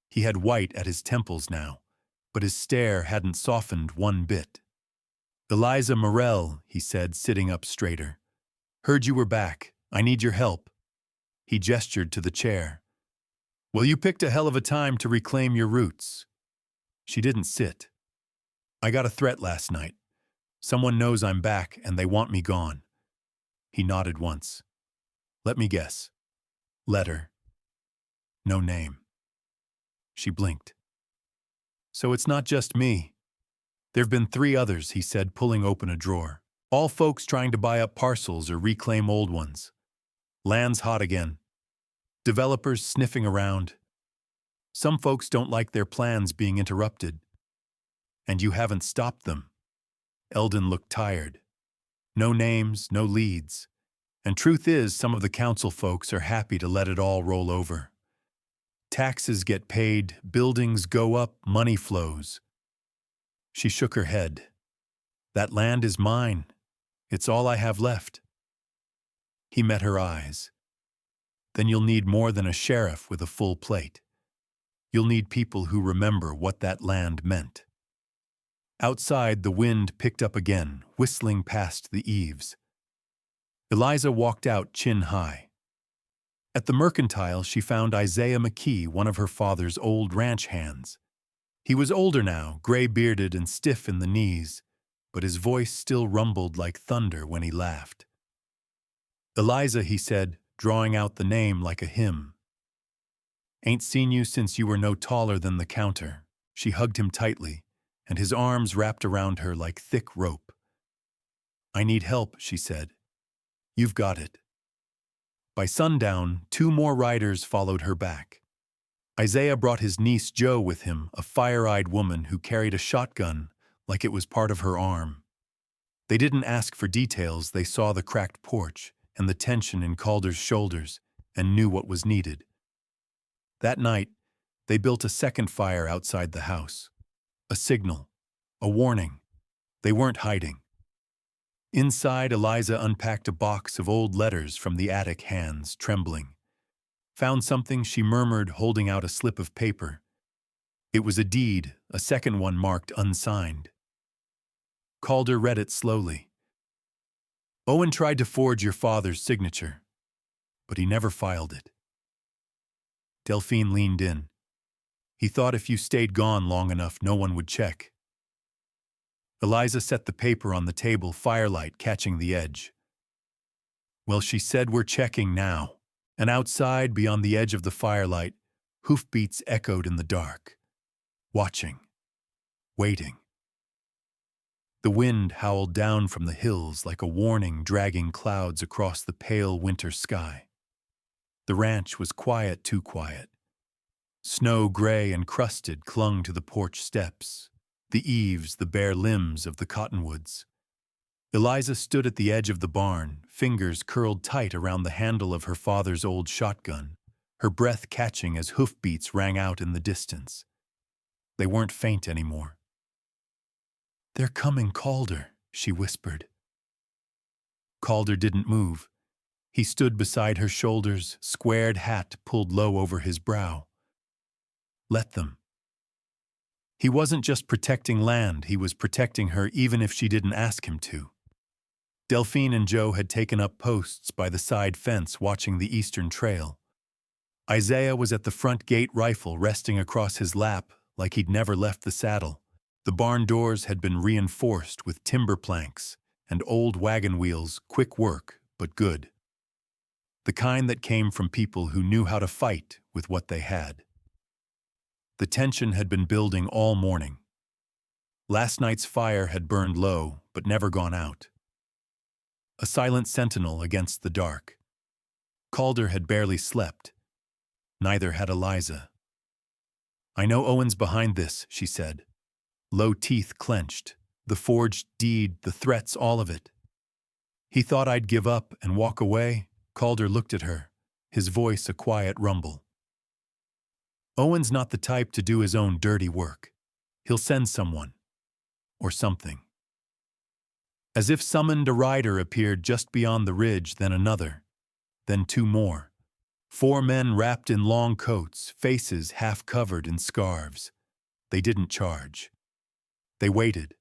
He had white at his temples now, but his stare hadn't softened one bit. Eliza Morell, he said, sitting up straighter. Heard you were back. I need your help. He gestured to the chair. Well, you picked a hell of a time to reclaim your roots. She didn't sit. I got a threat last night. Someone knows I'm back and they want me gone. He nodded once. Let me guess. Letter. No name. She blinked. So it's not just me. There've been 3 others, he said, pulling open a drawer. All folks trying to buy up parcels or reclaim old ones. Land's hot again. Developers sniffing around. Some folks don't like their plans being interrupted. And you haven't stopped them. Eldon looked tired. No names, no leads. And truth is, some of the council folks are happy to let it all roll over. Taxes get paid, buildings go up, money flows. She shook her head. That land is mine. It's all I have left. He met her eyes. Then you'll need more than a sheriff with a full plate. You'll need people who remember what that land meant. Outside, the wind picked up again, whistling past the eaves. Eliza walked out chin high. At the mercantile, she found Isaiah McKee, one of her father's old ranch hands. He was older now, gray-bearded and stiff in the knees, but his voice still rumbled like thunder when he laughed. Eliza, he said, drawing out the name like a hymn. Ain't seen you since you were no taller than the counter. She hugged him tightly, and his arms wrapped around her like thick rope. I need help, she said. You've got it. By sundown, 2 more riders followed her back. Isaiah brought his niece Jo with him, a fire-eyed woman who carried a shotgun like it was part of her arm. They didn't ask for details, they saw the cracked porch and the tension in Calder's shoulders and knew what was needed. That night, they built a second fire outside the house. A signal, a warning. They weren't hiding. Inside, Eliza unpacked a box of old letters from the attic, hands trembling. Found something, she murmured, holding out a slip of paper. It was a deed, a second one marked unsigned. Calder read it slowly. Owen tried to forge your father's signature, but he never filed it. Delphine leaned in. He thought if you stayed gone long enough, no one would check. Eliza set the paper on the table, firelight catching the edge. Well, she said, we're checking now. And outside, beyond the edge of the firelight, hoofbeats echoed in the dark. Watching. Waiting. The wind howled down from the hills like a warning, dragging clouds across the pale winter sky. The ranch was quiet, too quiet. Snow, gray and crusted, clung to the porch steps, the eaves, the bare limbs of the cottonwoods. Eliza stood at the edge of the barn, fingers curled tight around the handle of her father's old shotgun, her breath catching as hoofbeats rang out in the distance. They weren't faint anymore. They're coming, Calder, she whispered. Calder didn't move. He stood beside her shoulders, squared hat pulled low over his brow. Let them. He wasn't just protecting land, he was protecting her even if she didn't ask him to. Delphine and Jo had taken up posts by the side fence watching the eastern trail. Isaiah was at the front gate, rifle resting across his lap like he'd never left the saddle. The barn doors had been reinforced with timber planks and old wagon wheels, quick work, but good. The kind that came from people who knew how to fight with what they had. The tension had been building all morning. Last night's fire had burned low, but never gone out. A silent sentinel against the dark. Calder had barely slept. Neither had Eliza. I know Owen's behind this, she said. Low teeth clenched. The forged deed, the threats, all of it. He thought I'd give up and walk away. Calder looked at her, his voice a quiet rumble. Owen's not the type to do his own dirty work. He'll send someone. Or something. As if summoned, a rider appeared just beyond the ridge, then another. Then 2 more. 4 men wrapped in long coats, faces half covered in scarves. They didn't charge. They waited.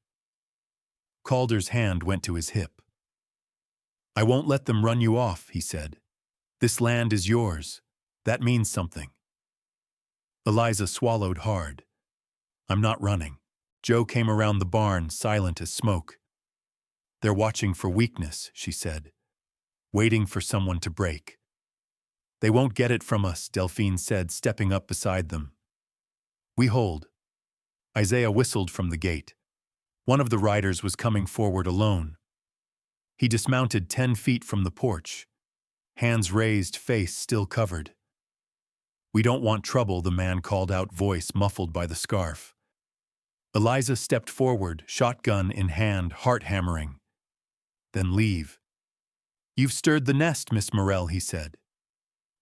Calder's hand went to his hip. I won't let them run you off, he said. This land is yours. That means something. Eliza swallowed hard. I'm not running. Jo came around the barn, silent as smoke. They're watching for weakness, she said. Waiting for someone to break. They won't get it from us, Delphine said, stepping up beside them. We hold. Isaiah whistled from the gate. One of the riders was coming forward alone. He dismounted 10 feet from the porch, hands raised, face still covered. "We don't want trouble," the man called out, voice muffled by the scarf. Eliza stepped forward, shotgun in hand, heart hammering. "Then leave." "You've stirred the nest, Miss Morell," he said.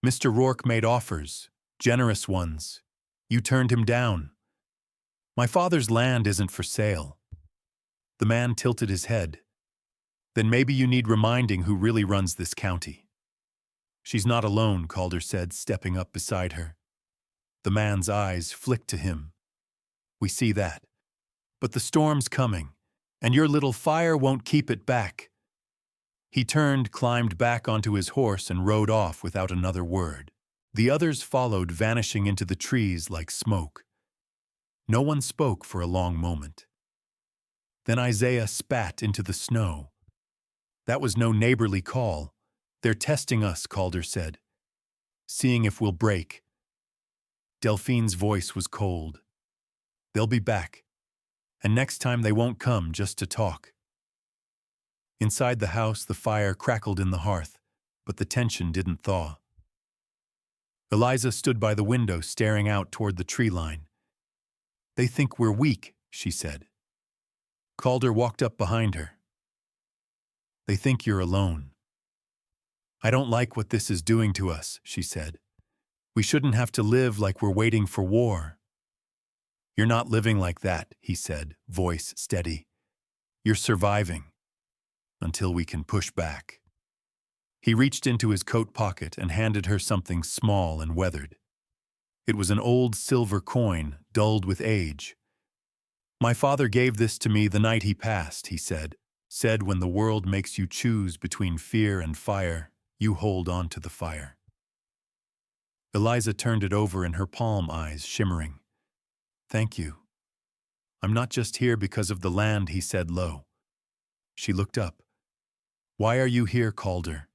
"Mr. Rourke made offers, generous ones. You turned him down. My father's land isn't for sale." The man tilted his head. "Then maybe you need reminding who really runs this county." "She's not alone," Calder said, stepping up beside her. The man's eyes flicked to him. "We see that. But the storm's coming, and your little fire won't keep it back." He turned, climbed back onto his horse, and rode off without another word. The others followed, vanishing into the trees like smoke. No one spoke for a long moment. Then Isaiah spat into the snow. "That was no neighborly call. They're testing us," Calder said. "Seeing if we'll break." Delphine's voice was cold. "They'll be back. And next time they won't come just to talk." Inside the house, the fire crackled in the hearth, but the tension didn't thaw. Eliza stood by the window, staring out toward the tree line. "They think we're weak," she said. Calder walked up behind her. "They think you're alone." "I don't like what this is doing to us," she said. "We shouldn't have to live like we're waiting for war." "You're not living like that," he said, voice steady. "You're surviving. Until we can push back." He reached into his coat pocket and handed her something small and weathered. It was an old silver coin, dulled with age. "My father gave this to me the night he passed," he said. "Said when the world makes you choose between fear and fire, you hold on to the fire." Eliza turned it over in her palm, eyes shimmering. "Thank you. I'm not just here because of the land," he said low. She looked up. "Why are you here, Calder?"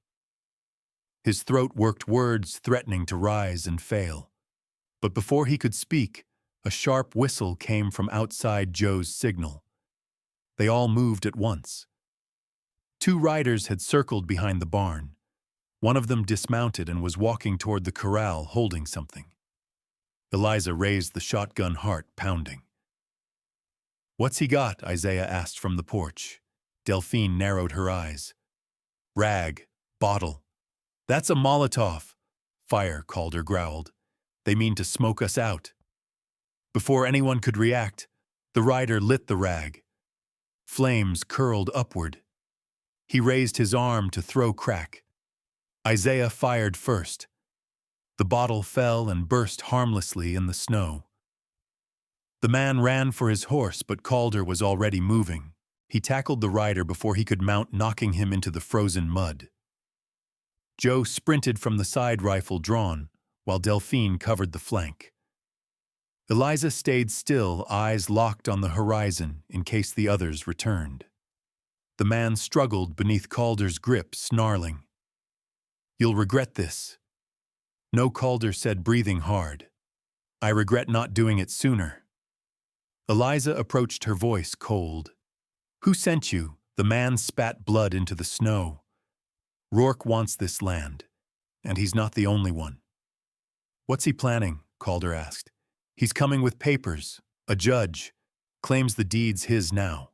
His throat worked words threatening to rise and fail. But before he could speak, a sharp whistle came from outside Joe's signal. They all moved at once. 2 riders had circled behind the barn. One of them dismounted and was walking toward the corral, holding something. Eliza raised the shotgun, heart pounding. "What's he got?" Isaiah asked from the porch. Delphine narrowed her eyes. "Rag. Bottle." "That's a Molotov." "Fire," Calder growled. "They mean to smoke us out." Before anyone could react, the rider lit the rag. Flames curled upward. He raised his arm to throw crack. Isaiah fired first. The bottle fell and burst harmlessly in the snow. The man ran for his horse, but Calder was already moving. He tackled the rider before he could mount, knocking him into the frozen mud. Joe sprinted from the side, rifle drawn, while Delphine covered the flank. Eliza stayed still, eyes locked on the horizon in case the others returned. The man struggled beneath Calder's grip, snarling. "You'll regret this." "No," Calder said, breathing hard. "I regret not doing it sooner." Eliza approached, her voice cold. "Who sent you?" The man spat blood into the snow. "Rourke wants this land, and he's not the only one." "What's he planning?" Calder asked. "He's coming with papers. A judge. Claims the deed's his now."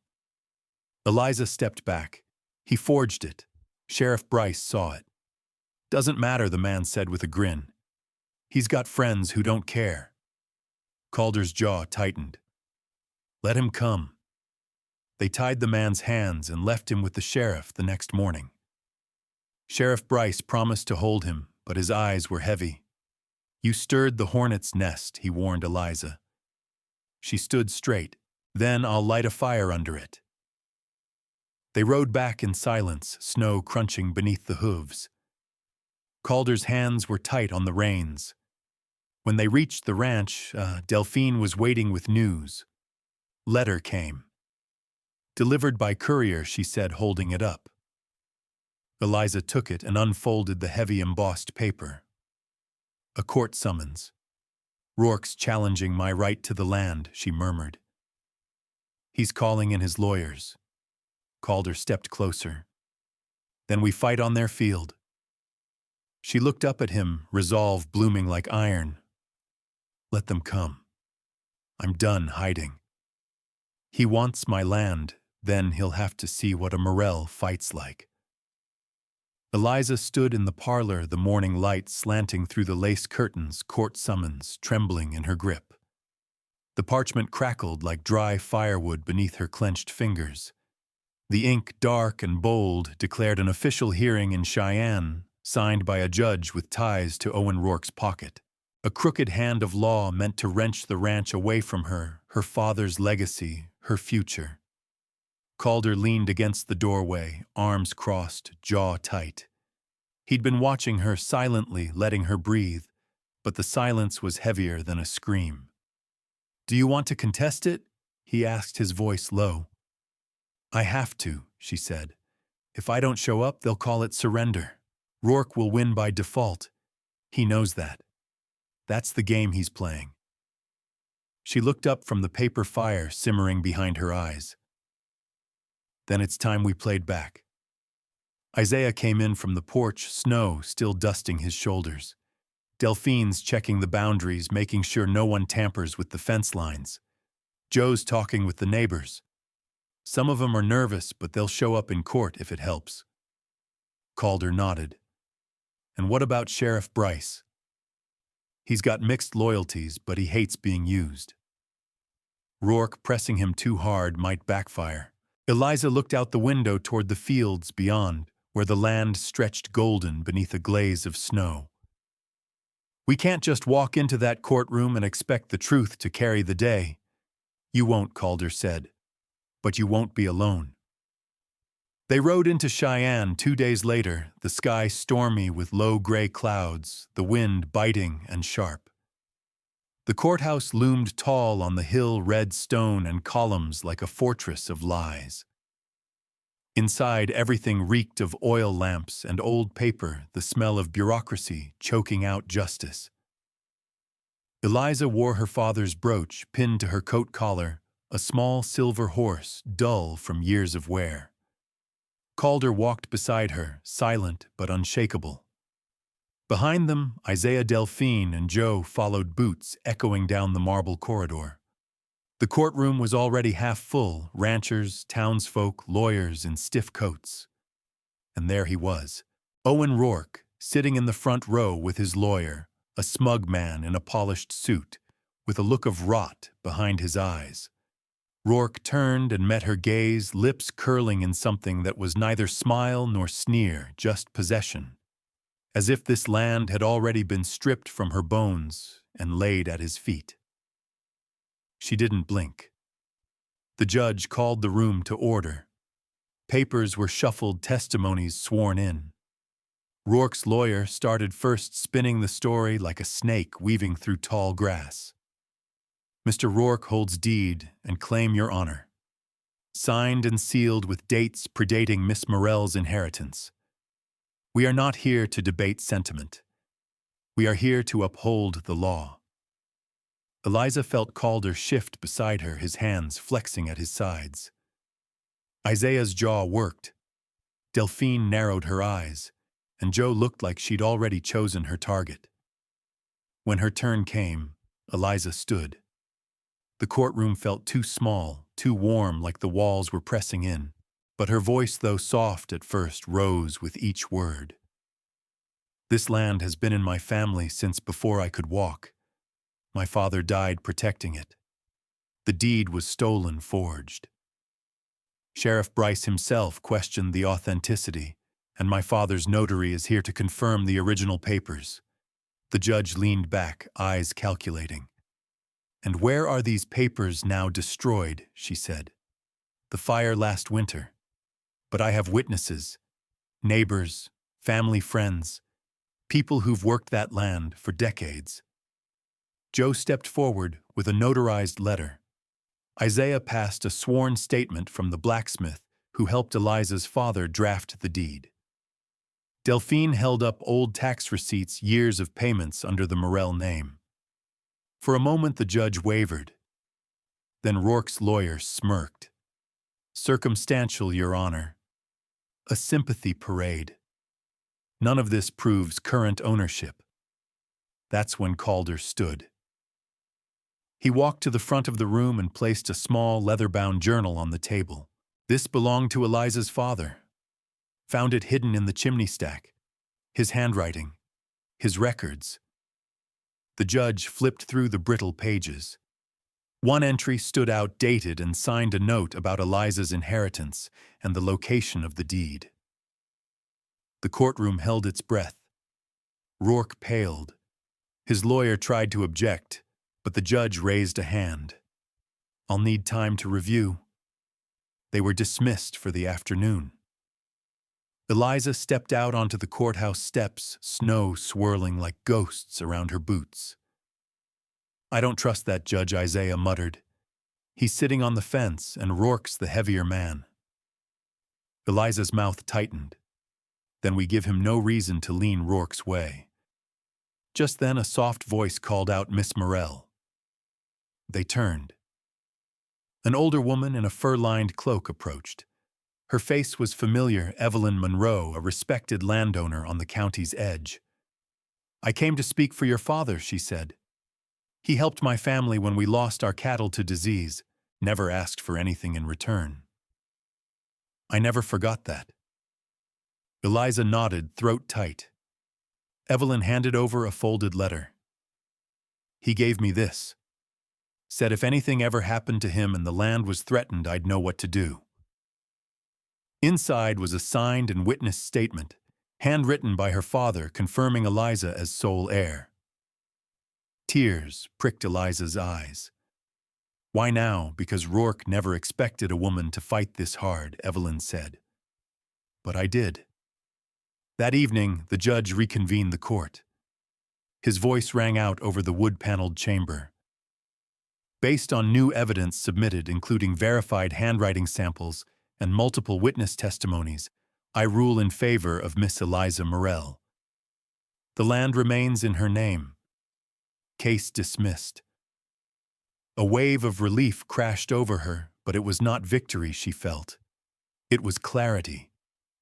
Eliza stepped back. "He forged it. Sheriff Bryce saw it." "Doesn't matter," the man said with a grin. "He's got friends who don't care." Calder's jaw tightened. "Let him come." They tied the man's hands and left him with the sheriff the next morning. Sheriff Bryce promised to hold him, but his eyes were heavy. "You stirred the hornet's nest," he warned Eliza. She stood straight. "Then I'll light a fire under it." They rode back in silence, snow crunching beneath the hooves. Calder's hands were tight on the reins. When they reached the ranch, Delphine was waiting with news. Letter came. "Delivered by courier," she said, holding it up. Eliza took it and unfolded the heavy embossed paper. "A court summons. Rourke's challenging my right to the land," she murmured. He's calling in his lawyers. Calder stepped closer. Then we fight on their field. She looked up at him, resolve blooming like iron. Let them come. I'm done hiding. He wants my land, then he'll have to see what a morel fights like. Eliza stood in the parlor, the morning light slanting through the lace curtains, court summons trembling in her grip. The parchment crackled like dry firewood beneath her clenched fingers. The ink, dark and bold, declared an official hearing in Cheyenne, signed by a judge with ties to Owen Rourke's pocket. A crooked hand of law meant to wrench the ranch away from her, her father's legacy, her future. Calder leaned against the doorway, arms crossed, jaw tight. He'd been watching her silently, letting her breathe, but the silence was heavier than a scream. "Do you want to contest it?" he asked, his voice low. "I have to," she said. "If I don't show up, they'll call it surrender. Rourke will win by default. He knows that. That's the game he's playing." She looked up from the paper fire simmering behind her eyes. Then it's time we played back. Isaiah came in from the porch, snow still dusting his shoulders. Delphine's checking the boundaries, making sure no one tampers with the fence lines. Joe's talking with the neighbors. Some of them are nervous, but they'll show up in court if it helps. Calder nodded. "And what about Sheriff Bryce?" "He's got mixed loyalties, but he hates being used. Rourke pressing him too hard might backfire." Eliza looked out the window toward the fields beyond, where the land stretched golden beneath a glaze of snow. "We can't just walk into that courtroom and expect the truth to carry the day." "You won't," Calder said. "But you won't be alone." They rode into Cheyenne 2 days later, the sky stormy with low gray clouds, the wind biting and sharp. The courthouse loomed tall on the hill, red stone and columns like a fortress of lies. Inside, everything reeked of oil lamps and old paper, the smell of bureaucracy choking out justice. Eliza wore her father's brooch pinned to her coat collar, a small silver horse, dull from years of wear. Calder walked beside her, silent but unshakable. Behind them, Isaiah, Delphine, and Joe followed, boots echoing down the marble corridor. The courtroom was already half full, ranchers, townsfolk, lawyers in stiff coats. And there he was, Owen Rourke, sitting in the front row with his lawyer, a smug man in a polished suit, with a look of rot behind his eyes. Rourke turned and met her gaze, lips curling in something that was neither smile nor sneer, just possession, as if this land had already been stripped from her bones and laid at his feet. She didn't blink. The judge called the room to order. Papers were shuffled, testimonies sworn in. Rourke's lawyer started first, spinning the story like a snake weaving through tall grass. "Mr. Rourke holds deed and claim, Your Honor. Signed and sealed with dates predating Miss Morell's inheritance. We are not here to debate sentiment. We are here to uphold the law." Eliza felt Calder shift beside her, his hands flexing at his sides. Isaiah's jaw worked. Delphine narrowed her eyes, and Joe looked like she'd already chosen her target. When her turn came, Eliza stood. The courtroom felt too small, too warm, like the walls were pressing in. But her voice, though soft at first, rose with each word. "This land has been in my family since before I could walk. My father died protecting it. The deed was stolen, forged. Sheriff Bryce himself questioned the authenticity, and my father's notary is here to confirm the original papers." The judge leaned back, eyes calculating. "And where are these papers now destroyed?" she said. "The fire last winter. But I have witnesses, neighbors, family friends, people who've worked that land for decades." Joe stepped forward with a notarized letter. Isaiah passed a sworn statement from the blacksmith who helped Eliza's father draft the deed. Delphine held up old tax receipts, years of payments under the Morell name. For a moment the judge wavered. Then Rourke's lawyer smirked. Circumstantial, Your Honor. A sympathy parade. None of this proves current ownership. That's when Calder stood. He walked to the front of the room and placed a small, leather-bound journal on the table. This belonged to Eliza's father. Found it hidden in the chimney stack. His handwriting. His records. The judge flipped through the brittle pages. One entry stood out dated and signed a note about Eliza's inheritance and the location of the deed. The courtroom held its breath. Rourke paled. His lawyer tried to object, but the judge raised a hand. I'll need time to review. They were dismissed for the afternoon. Eliza stepped out onto the courthouse steps, snow swirling like ghosts around her boots. I don't trust that judge, Isaiah muttered. He's sitting on the fence, and Rourke's the heavier man. Eliza's mouth tightened. Then we give him no reason to lean Rourke's way. Just then a soft voice called out Miss Morell. They turned. An older woman in a fur-lined cloak approached. Her face was familiar. Evelyn Monroe, a respected landowner on the county's edge. I came to speak for your father, she said. He helped my family when we lost our cattle to disease, never asked for anything in return. I never forgot that. Eliza nodded, throat tight. Evelyn handed over a folded letter. He gave me this. Said if anything ever happened to him and the land was threatened, I'd know what to do. Inside was a signed and witnessed statement, handwritten by her father confirming Eliza as sole heir. Tears pricked Eliza's eyes. Why now? Because Rourke never expected a woman to fight this hard, Evelyn said. But I did. That evening, the judge reconvened the court. His voice rang out over the wood-paneled chamber. Based on new evidence submitted, including verified handwriting samples and multiple witness testimonies, I rule in favor of Miss Eliza Morell. The land remains in her name. Case dismissed. A wave of relief crashed over her, but it was not victory she felt. It was clarity.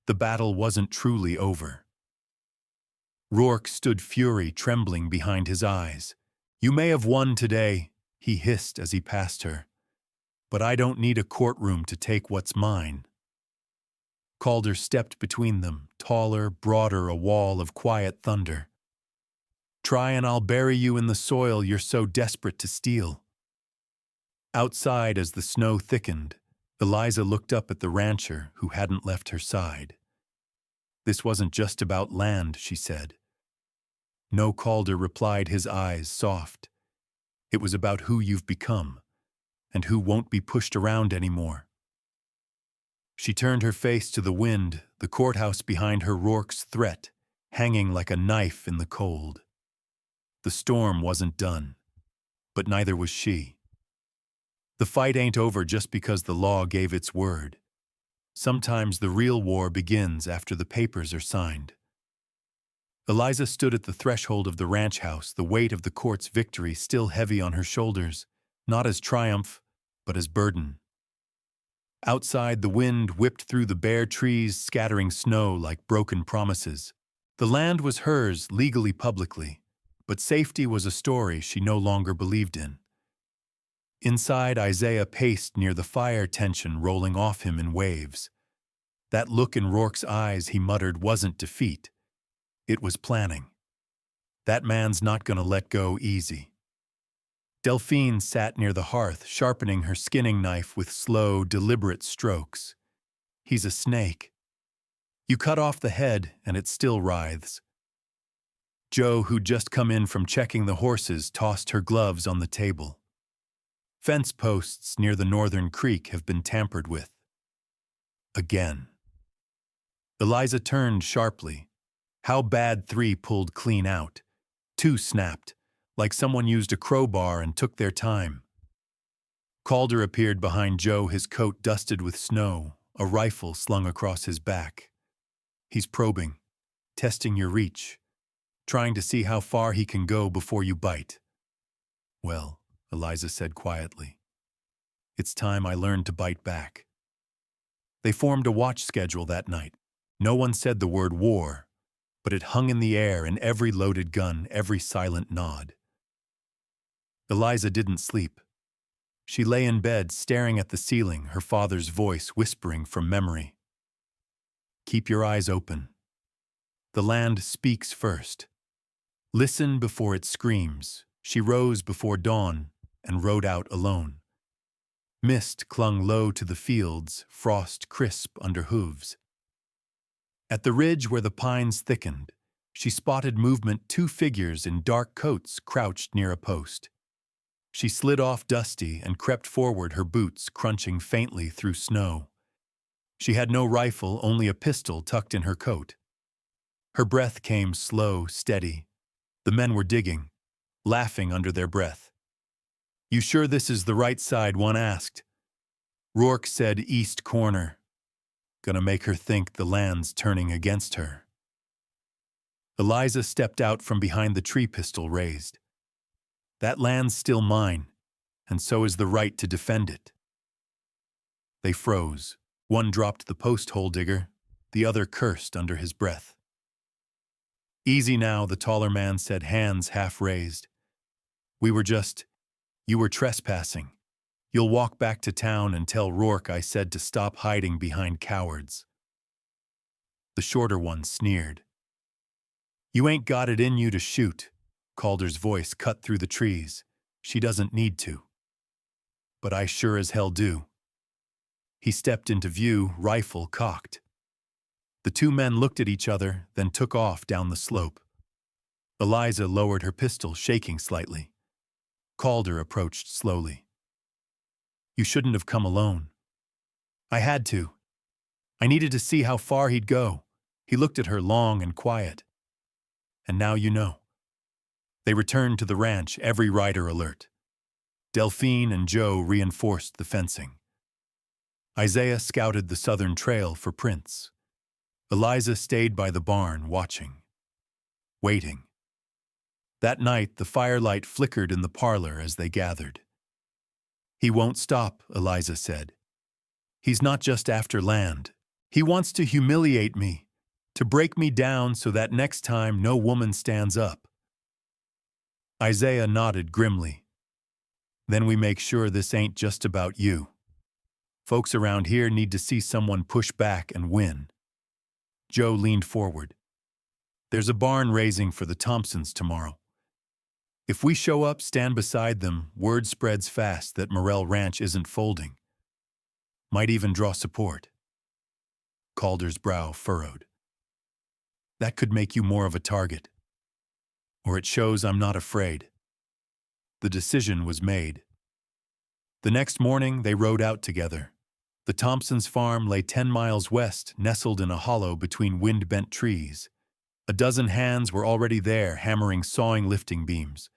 The battle wasn't truly over. Rourke stood fury trembling behind his eyes. You may have won today, he hissed as he passed her. But I don't need a courtroom to take what's mine. Calder stepped between them, taller, broader, a wall of quiet thunder. Try and I'll bury you in the soil you're so desperate to steal. Outside, as the snow thickened, Eliza looked up at the rancher who hadn't left her side. This wasn't just about land, she said. No, Calder replied, his eyes soft. It was about who you've become, and who won't be pushed around anymore. She turned her face to the wind, the courthouse behind her, Rourke's threat, hanging like a knife in the cold. The storm wasn't done, but neither was she. The fight ain't over just because the law gave its word. Sometimes the real war begins after the papers are signed. Eliza stood at the threshold of the ranch house, the weight of the court's victory still heavy on her shoulders, not as triumph, but as burden. Outside, the wind whipped through the bare trees, scattering snow like broken promises. The land was hers, legally, publicly, but safety was a story she no longer believed in. Inside, Isaiah paced near the fire, tension rolling off him in waves. That look in Rourke's eyes, he muttered, wasn't defeat. It was planning. That man's not gonna let go easy. Delphine sat near the hearth, sharpening her skinning knife with slow, deliberate strokes. He's a snake. You cut off the head, and it still writhes. Joe, who'd just come in from checking the horses, tossed her gloves on the table. Fence posts near the northern creek have been tampered with. Again. Eliza turned sharply. How bad 3 pulled clean out. 2 snapped, like someone used a crowbar and took their time. Calder appeared behind Joe, his coat dusted with snow, a rifle slung across his back. He's probing, testing your reach, trying to see how far he can go before you bite. Well, Eliza said quietly, It's time I learned to bite back. They formed a watch schedule that night. No one said the word war, but it hung in the air in every loaded gun, every silent nod. Eliza didn't sleep. She lay in bed, staring at the ceiling, her father's voice whispering from memory. Keep your eyes open. The land speaks first. Listen before it screams. She rose before dawn and rode out alone. Mist clung low to the fields, frost crisp under hooves. At the ridge where the pines thickened, she spotted movement, two figures in dark coats crouched near a post. She slid off Dusty and crept forward, her boots crunching faintly through snow. She had no rifle, only a pistol tucked in her coat. Her breath came slow, steady. The men were digging, laughing under their breath. "You sure this is the right side?" one asked. Rourke said, "East corner." Gonna make her think the land's turning against her. Eliza stepped out from behind the tree, pistol raised. That land's still mine, and so is the right to defend it. They froze. One dropped the post hole digger, the other cursed under his breath. "Easy now," the taller man said, hands half raised. You were trespassing. You'll walk back to town and tell Rourke I said to stop hiding behind cowards." The shorter one sneered. "You ain't got it in you to shoot." Calder's voice cut through the trees. "She doesn't need to. But I sure as hell do." He stepped into view, rifle cocked. The two men looked at each other, then took off down the slope. Eliza lowered her pistol, shaking slightly. Calder approached slowly. "You shouldn't have come alone." "I had to. I needed to see how far he'd go." He looked at her, long and quiet. "And now you know." They returned to the ranch, every rider alert. Delphine and Joe reinforced the fencing. Isaiah scouted the southern trail for prints. Eliza stayed by the barn, watching, waiting. That night, the firelight flickered in the parlor as they gathered. "He won't stop," Eliza said. "He's not just after land. He wants to humiliate me, to break me down so that next time no woman stands up." Isaiah nodded grimly. "Then we make sure this ain't just about you. Folks around here need to see someone push back and win." Joe leaned forward. "There's a barn raising for the Thompsons tomorrow. If we show up, stand beside them, word spreads fast that Morrell Ranch isn't folding. Might even draw support." Calder's brow furrowed. "That could make you more of a target. Or it shows I'm not afraid." The decision was made. The next morning, they rode out together. The Thompsons' farm lay 10 miles west, nestled in a hollow between wind-bent trees. A dozen hands were already there, hammering, sawing lifting beams.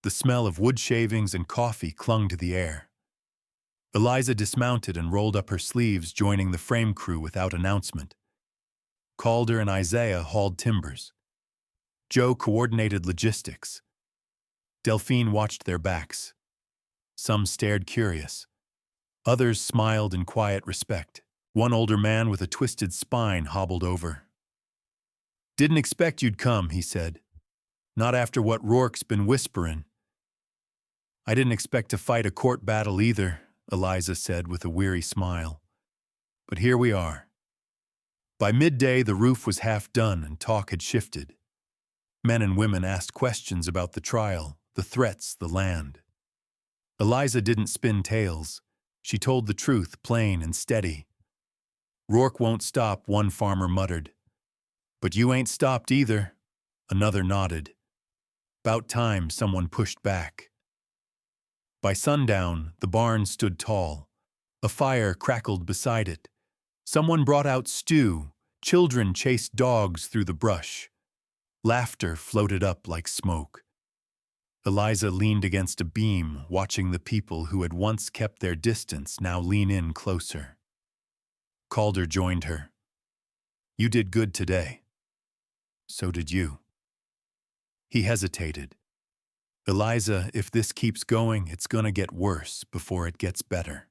The smell of wood shavings and coffee clung to the air. Eliza dismounted and rolled up her sleeves, joining the frame crew without announcement. Calder and Isaiah hauled timbers. Joe coordinated logistics. Delphine watched their backs. Some stared curious. Others smiled in quiet respect. One older man with a twisted spine hobbled over. "Didn't expect you'd come," he said. "Not after what Rourke's been whispering." "I didn't expect to fight a court battle either," Eliza said with a weary smile. "But here we are." By midday, the roof was half done and talk had shifted. Men and women asked questions about the trial, the threats, the land. Eliza didn't spin tales. She told the truth, plain and steady. "Rourke won't stop," one farmer muttered. "But you ain't stopped either," another nodded. "'Bout time," someone pushed back. By sundown, the barn stood tall. A fire crackled beside it. Someone brought out stew. Children chased dogs through the brush. Laughter floated up like smoke. Eliza leaned against a beam, watching the people who had once kept their distance now lean in closer. Calder joined her. "You did good today." "So did you." He hesitated. "Eliza, if this keeps going, it's gonna get worse before it gets better."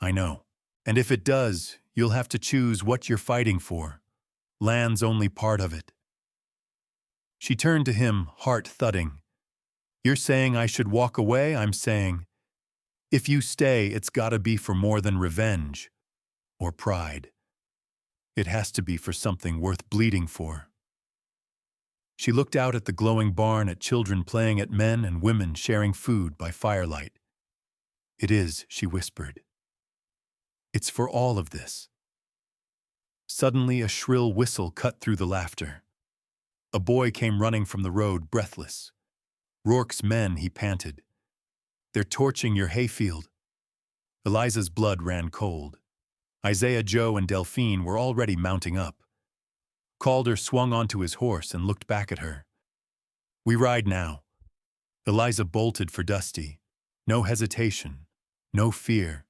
I know. And if it does, you'll have to choose what you're fighting for. Land's only part of it. She turned to him, heart thudding. You're saying I should walk away? I'm saying, if you stay, it's gotta be for more than revenge or pride. It has to be for something worth bleeding for. She looked out at the glowing barn, at children playing, at men and women sharing food by firelight. It is, she whispered. It's for all of this. Suddenly, a shrill whistle cut through the laughter. A boy came running from the road, breathless. Rourke's men, he panted. They're torching your hayfield. Eliza's blood ran cold. Isaiah, Joe, and Delphine were already mounting up. Calder swung onto his horse and looked back at her. We ride now. Eliza bolted for Dusty. No hesitation, no fear,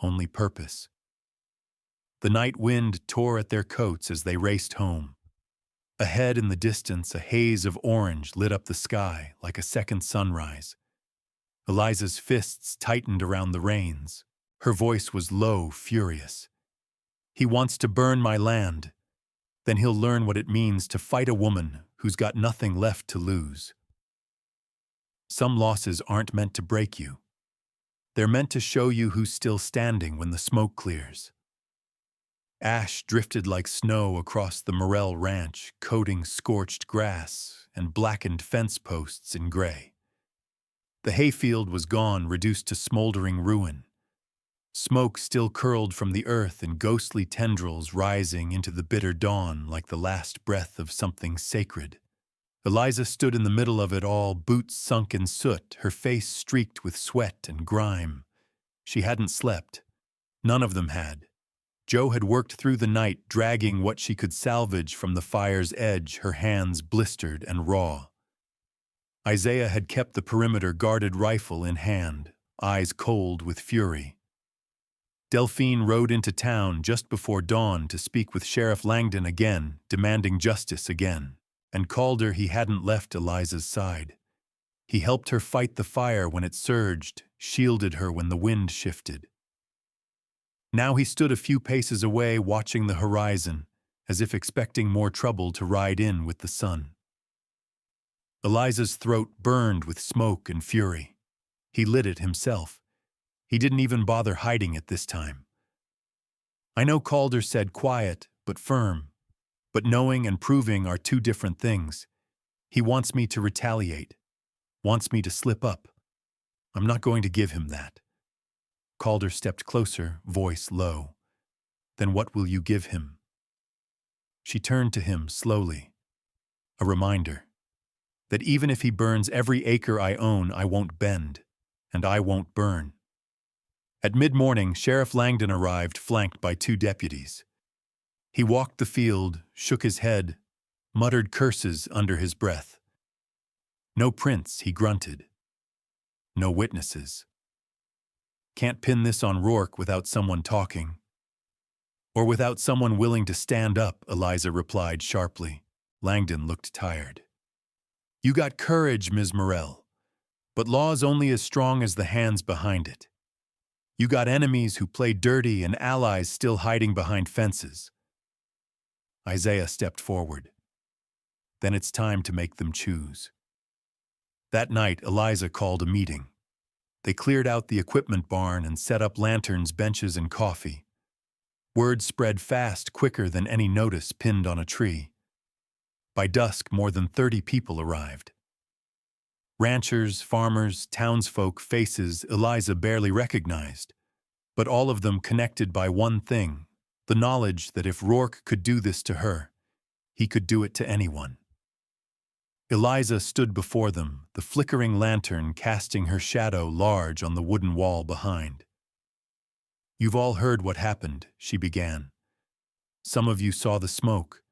only purpose. The night wind tore at their coats as they raced home. Ahead in the distance, a haze of orange lit up the sky like a second sunrise. Eliza's fists tightened around the reins. Her voice was low, furious. He wants to burn my land. Then he'll learn what it means to fight a woman who's got nothing left to lose. Some losses aren't meant to break you. They're meant to show you who's still standing when the smoke clears. Ash drifted like snow across the Morel ranch, coating scorched grass and blackened fence posts in gray. The hayfield was gone, reduced to smoldering ruin. Smoke still curled from the earth in ghostly tendrils rising into the bitter dawn like the last breath of something sacred. Eliza stood in the middle of it all, boots sunk in soot, her face streaked with sweat and grime. She hadn't slept. None of them had. Joe had worked through the night, dragging what she could salvage from the fire's edge, her hands blistered and raw. Isaiah had kept the perimeter, guarded rifle in hand, eyes cold with fury. Delphine rode into town just before dawn to speak with Sheriff Langdon again, demanding justice again. And Calder, he hadn't left Eliza's side. He helped her fight the fire when it surged, shielded her when the wind shifted. Now he stood a few paces away, watching the horizon, as if expecting more trouble to ride in with the sun. Eliza's throat burned with smoke and fury. He lit it himself. He didn't even bother hiding it this time. I know, Calder said, quiet but firm. But knowing and proving are two different things. He wants me to retaliate, wants me to slip up. I'm not going to give him that. Calder stepped closer, voice low. Then what will you give him? She turned to him slowly. A reminder that even if he burns every acre I own, I won't bend, and I won't burn. At mid-morning, Sheriff Langdon arrived, flanked by 2 deputies. He walked the field, shook his head, muttered curses under his breath. No prints, he grunted. No witnesses. Can't pin this on Rourke without someone talking. Or without someone willing to stand up, Eliza replied sharply. Langdon looked tired. You got courage, Ms. Morel, but law's only as strong as the hands behind it. You got enemies who play dirty and allies still hiding behind fences. Isaiah stepped forward. Then it's time to make them choose. That night, Eliza called a meeting. They cleared out the equipment barn and set up lanterns, benches, and coffee. Word spread fast, quicker than any notice pinned on a tree. By dusk, more than 30 people arrived. Ranchers, farmers, townsfolk, faces Eliza barely recognized, but all of them connected by one thing. The knowledge that if Rourke could do this to her, he could do it to anyone. Eliza stood before them, the flickering lantern casting her shadow large on the wooden wall behind. You've all heard what happened, she began. Some of you saw the smoke.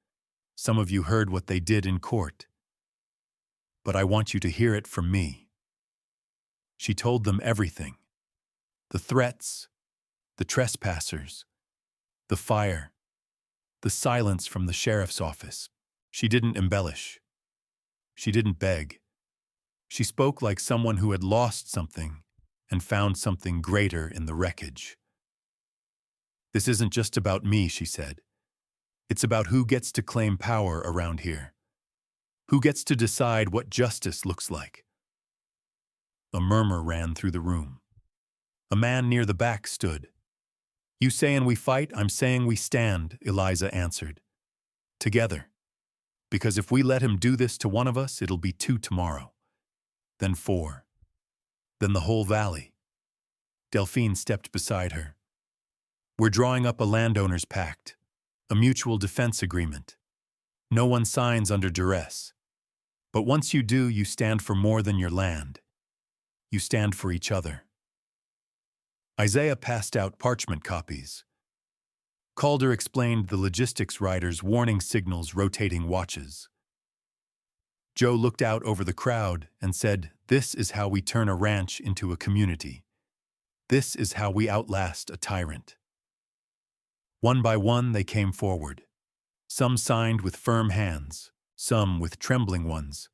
Some of you heard what they did in court. But I want you to hear it from me. She told them everything. The threats, the trespassers, the fire, the silence from the sheriff's office. She didn't embellish. She didn't beg. She spoke like someone who had lost something and found something greater in the wreckage. This isn't just about me, she said. It's about who gets to claim power around here. Who gets to decide what justice looks like. A murmur ran through the room. A man near the back stood. You saying we fight, I'm saying we stand, Eliza answered. Together. Because if we let him do this to one of us, it'll be 2 tomorrow. Then 4. Then the whole valley. Delphine stepped beside her. We're drawing up a landowner's pact, a mutual defense agreement. No one signs under duress. But once you do, you stand for more than your land. You stand for each other. Isaiah passed out parchment copies. Calder explained the logistics riders' warning signals, rotating watches. Joe looked out over the crowd and said, "This is how we turn a ranch into a community. This is how we outlast a tyrant." One by one, they came forward. Some signed with firm hands, some with trembling ones.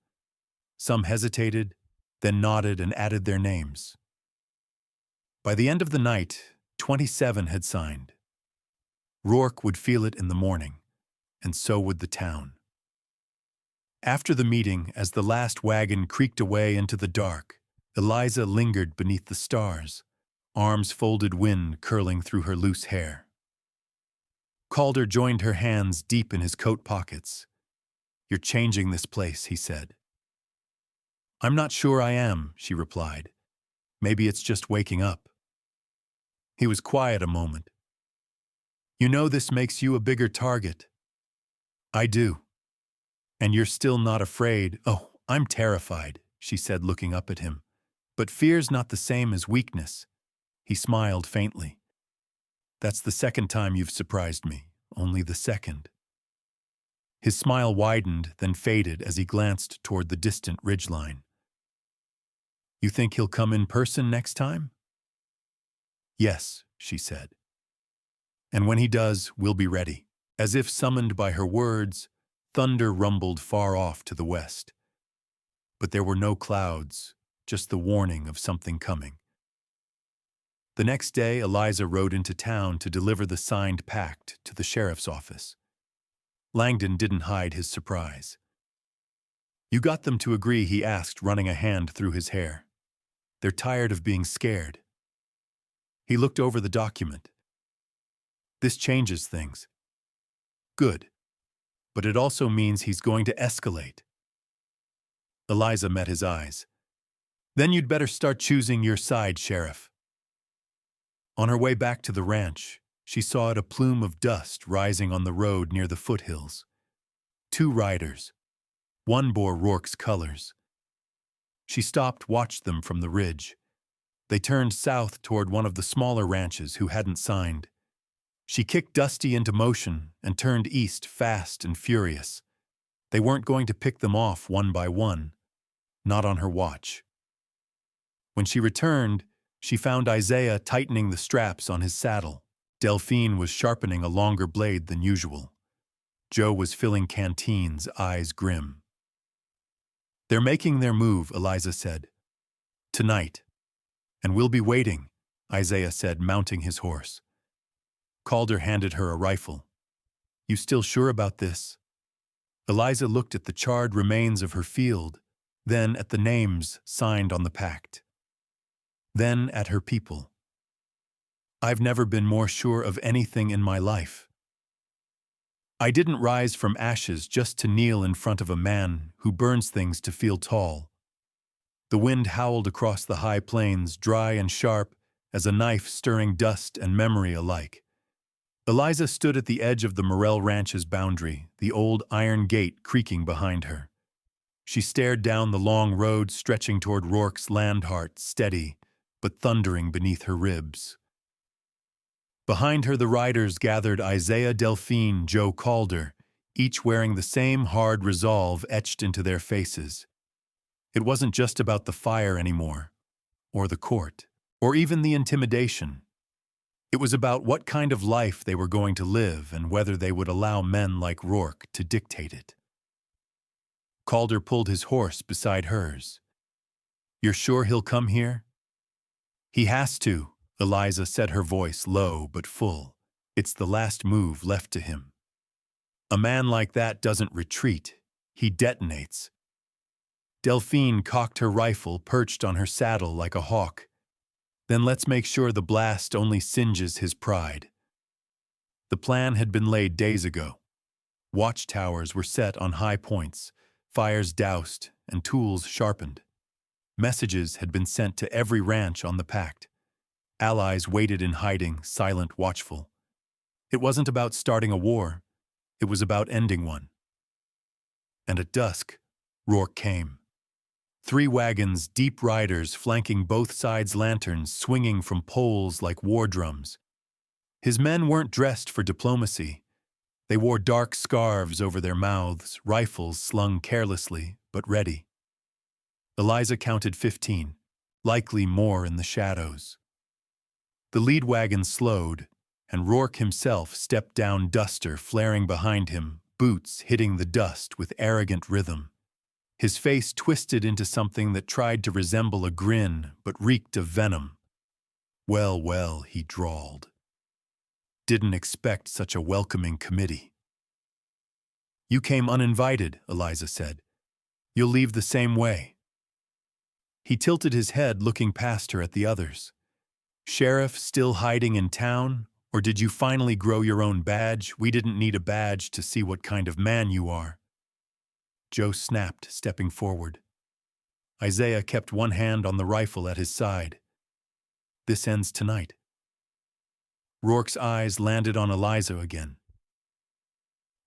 Some hesitated, then nodded and added their names. By the end of the night, 27 had signed. Rourke would feel it in the morning, and so would the town. After the meeting, as the last wagon creaked away into the dark, Eliza lingered beneath the stars, arms folded, wind curling through her loose hair. Calder joined her hands deep in his coat pockets. "You're changing this place," he said. "I'm not sure I am," she replied. "Maybe it's just waking up." He was quiet a moment. "You know this makes you a bigger target." "I do." "And you're still not afraid?" "Oh, I'm terrified," she said, looking up at him. "But fear's not the same as weakness." He smiled faintly. "That's the second time you've surprised me. Only the second." His smile widened, then faded as he glanced toward the distant ridgeline. "You think he'll come in person next time?" "Yes," she said. "And when he does, we'll be ready." As if summoned by her words, thunder rumbled far off to the west. But there were no clouds, just the warning of something coming. The next day, Eliza rode into town to deliver the signed pact to the sheriff's office. Langdon didn't hide his surprise. "You got them to agree?" he asked, running a hand through his hair. "They're tired of being scared." He looked over the document. "This changes things." "Good. But it also means he's going to escalate." Eliza met his eyes. "Then you'd better start choosing your side, Sheriff." On her way back to the ranch, she saw a plume of dust rising on the road near the foothills. 2 riders. One bore Rourke's colors. She stopped, watched them from the ridge. They turned south toward one of the smaller ranches who hadn't signed. She kicked Dusty into motion and turned east, fast and furious. They weren't going to pick them off one by one. Not on her watch. When she returned, she found Isaiah tightening the straps on his saddle. Delphine was sharpening a longer blade than usual. Joe was filling canteens, eyes grim. "They're making their move," Eliza said. "Tonight. And we'll be waiting," Isaiah said, mounting his horse. Calder handed her a rifle. "You still sure about this?" Eliza looked at the charred remains of her field, then at the names signed on the pact. Then at her people. "I've never been more sure of anything in my life. I didn't rise from ashes just to kneel in front of a man who burns things to feel tall." The wind howled across the high plains, dry and sharp as a knife stirring dust and memory alike. Eliza stood at the edge of the Morrell Ranch's boundary, the old iron gate creaking behind her. She stared down the long road stretching toward Rourke's land heart, steady, but thundering beneath her ribs. Behind her the riders gathered: Isaiah, Delphine, Joe Calder, each wearing the same hard resolve etched into their faces. It wasn't just about the fire anymore, or the court, or even the intimidation. It was about what kind of life they were going to live and whether they would allow men like Rourke to dictate it. Calder pulled his horse beside hers. "You're sure he'll come here?" "He has to," Eliza said, her voice low but full. It's the last move left to him. A man like that doesn't retreat, he detonates. Delphine cocked her rifle, perched on her saddle like a hawk. Then let's make sure the blast only singes his pride. The plan had been laid days ago. Watchtowers were set on high points, fires doused, and tools sharpened. Messages had been sent to every ranch on the pact. Allies waited in hiding, silent, watchful. It wasn't about starting a war. It was about ending one. And at dusk, Rourke came. 3 wagons, deep riders flanking both sides' lanterns, swinging from poles like war drums. His men weren't dressed for diplomacy. They wore dark scarves over their mouths, rifles slung carelessly, but ready. Eliza counted 15, likely more in the shadows. The lead wagon slowed, and Rourke himself stepped down, duster flaring behind him, boots hitting the dust with arrogant rhythm. His face twisted into something that tried to resemble a grin, but reeked of venom. Well, well, he drawled. Didn't expect such a welcoming committee. You came uninvited, Eliza said. You'll leave the same way. He tilted his head, looking past her at the others. Sheriff still hiding in town? Or did you finally grow your own badge? We didn't need a badge to see what kind of man you are. Joe snapped, stepping forward. Isaiah kept one hand on the rifle at his side. This ends tonight. Rourke's eyes landed on Eliza again.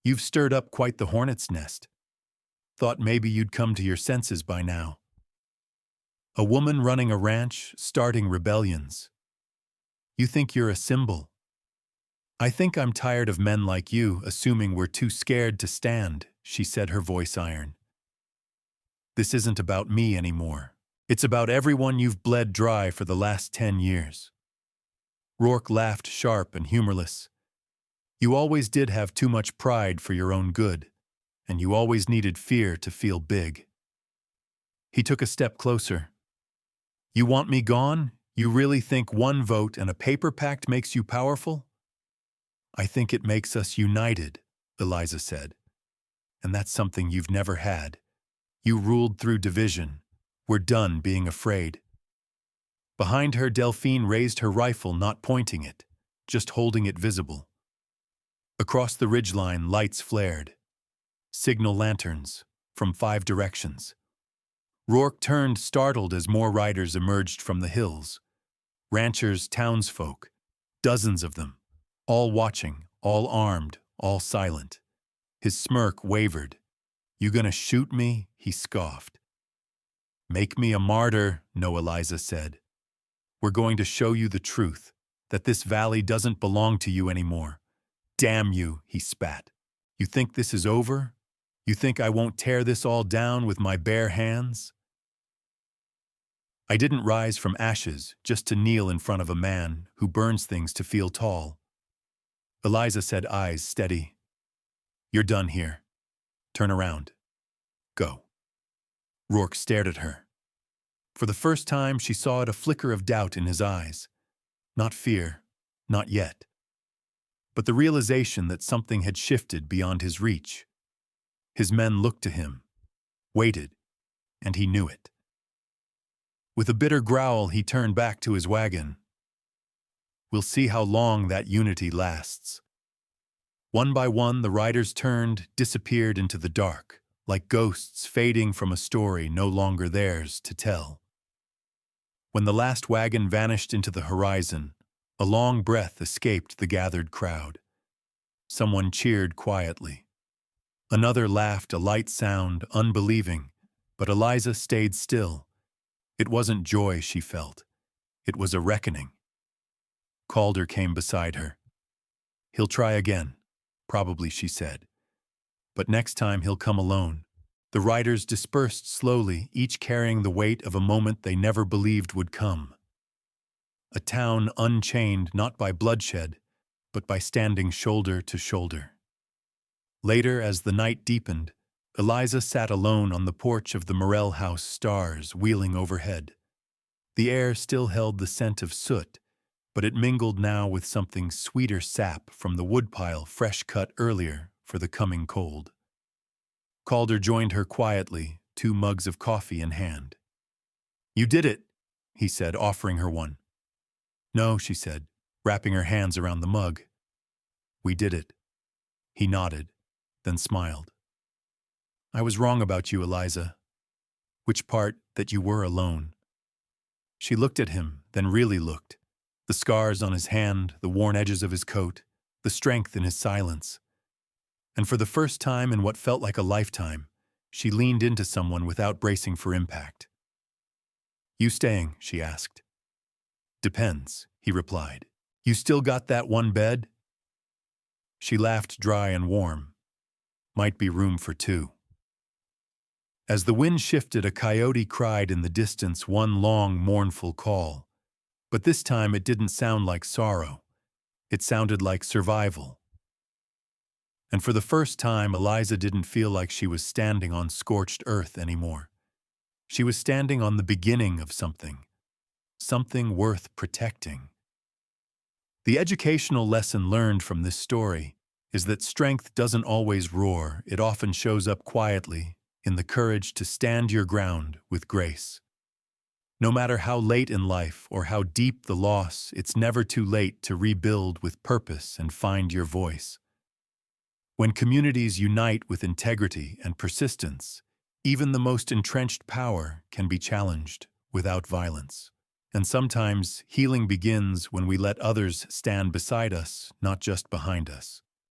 You've stirred up quite the hornet's nest. Thought maybe you'd come to your senses by now. A woman running a ranch, starting rebellions. You think you're a symbol. I think I'm tired of men like you assuming we're too scared to stand, she said, her voice iron. This isn't about me anymore. It's about everyone you've bled dry for the last 10 years. Rourke laughed, sharp and humorless. You always did have too much pride for your own good, and you always needed fear to feel big. He took a step closer. You want me gone? You really think one vote and a paper pact makes you powerful? I think it makes us united, Eliza said. And that's something you've never had. You ruled through division. We're done being afraid. Behind her, Delphine raised her rifle, not pointing it, just holding it visible. Across the ridgeline, lights flared. Signal lanterns from 5 directions. Rourke turned, startled, as more riders emerged from the hills. Ranchers, townsfolk, dozens of them, all watching, all armed, all silent. His smirk wavered. You gonna shoot me? He scoffed. Make me a martyr, no, Eliza said. We're going to show you the truth, that this valley doesn't belong to you anymore. Damn you, he spat. You think this is over? You think I won't tear this all down with my bare hands? I didn't rise from ashes just to kneel in front of a man who burns things to feel tall. Eliza said, eyes steady. You're done here. Turn around. Go. Rourke stared at her. For the first time, she saw a flicker of doubt in his eyes. Not fear, not yet. But the realization that something had shifted beyond his reach. His men looked to him, waited, and he knew it. With a bitter growl, he turned back to his wagon. We'll see how long that unity lasts. One by one, the riders turned, disappeared into the dark, like ghosts fading from a story no longer theirs to tell. When the last wagon vanished into the horizon, a long breath escaped the gathered crowd. Someone cheered quietly. Another laughed, a light sound, unbelieving, but Eliza stayed still. It wasn't joy she felt. It was a reckoning. Calder came beside her. He'll try again, probably, she said. But next time he'll come alone. The riders dispersed slowly, each carrying the weight of a moment they never believed would come. A town unchained not by bloodshed, but by standing shoulder to shoulder. Later, as the night deepened, Eliza sat alone on the porch of the Morel house, stars wheeling overhead. The air still held the scent of soot, but it mingled now with something sweeter sap from the woodpile fresh cut earlier for the coming cold. Calder joined her quietly, 2 mugs of coffee in hand. "You did it," he said, offering her one. "No," she said, wrapping her hands around the mug. "We did it." He nodded, then smiled. "I was wrong about you, Eliza." "Which part, that you were alone?" She looked at him, then really looked. The scars on his hand, the worn edges of his coat, the strength in his silence. And for the first time in what felt like a lifetime, she leaned into someone without bracing for impact. "You staying?" she asked. "Depends," he replied. "You still got that one bed?" She laughed dry and warm. "Might be room for 2. As the wind shifted, a coyote cried in the distance, one long, mournful call. But this time it didn't sound like sorrow. It sounded like survival. And for the first time, Eliza didn't feel like she was standing on scorched earth anymore. She was standing on the beginning of something worth protecting. The educational lesson learned from this story is that strength doesn't always roar. It often shows up quietly, in the courage to stand your ground with grace. No matter how late in life or how deep the loss, it's never too late to rebuild with purpose and find your voice. When communities unite with integrity and persistence, even the most entrenched power can be challenged without violence. And sometimes healing begins when we let others stand beside us, not just behind us.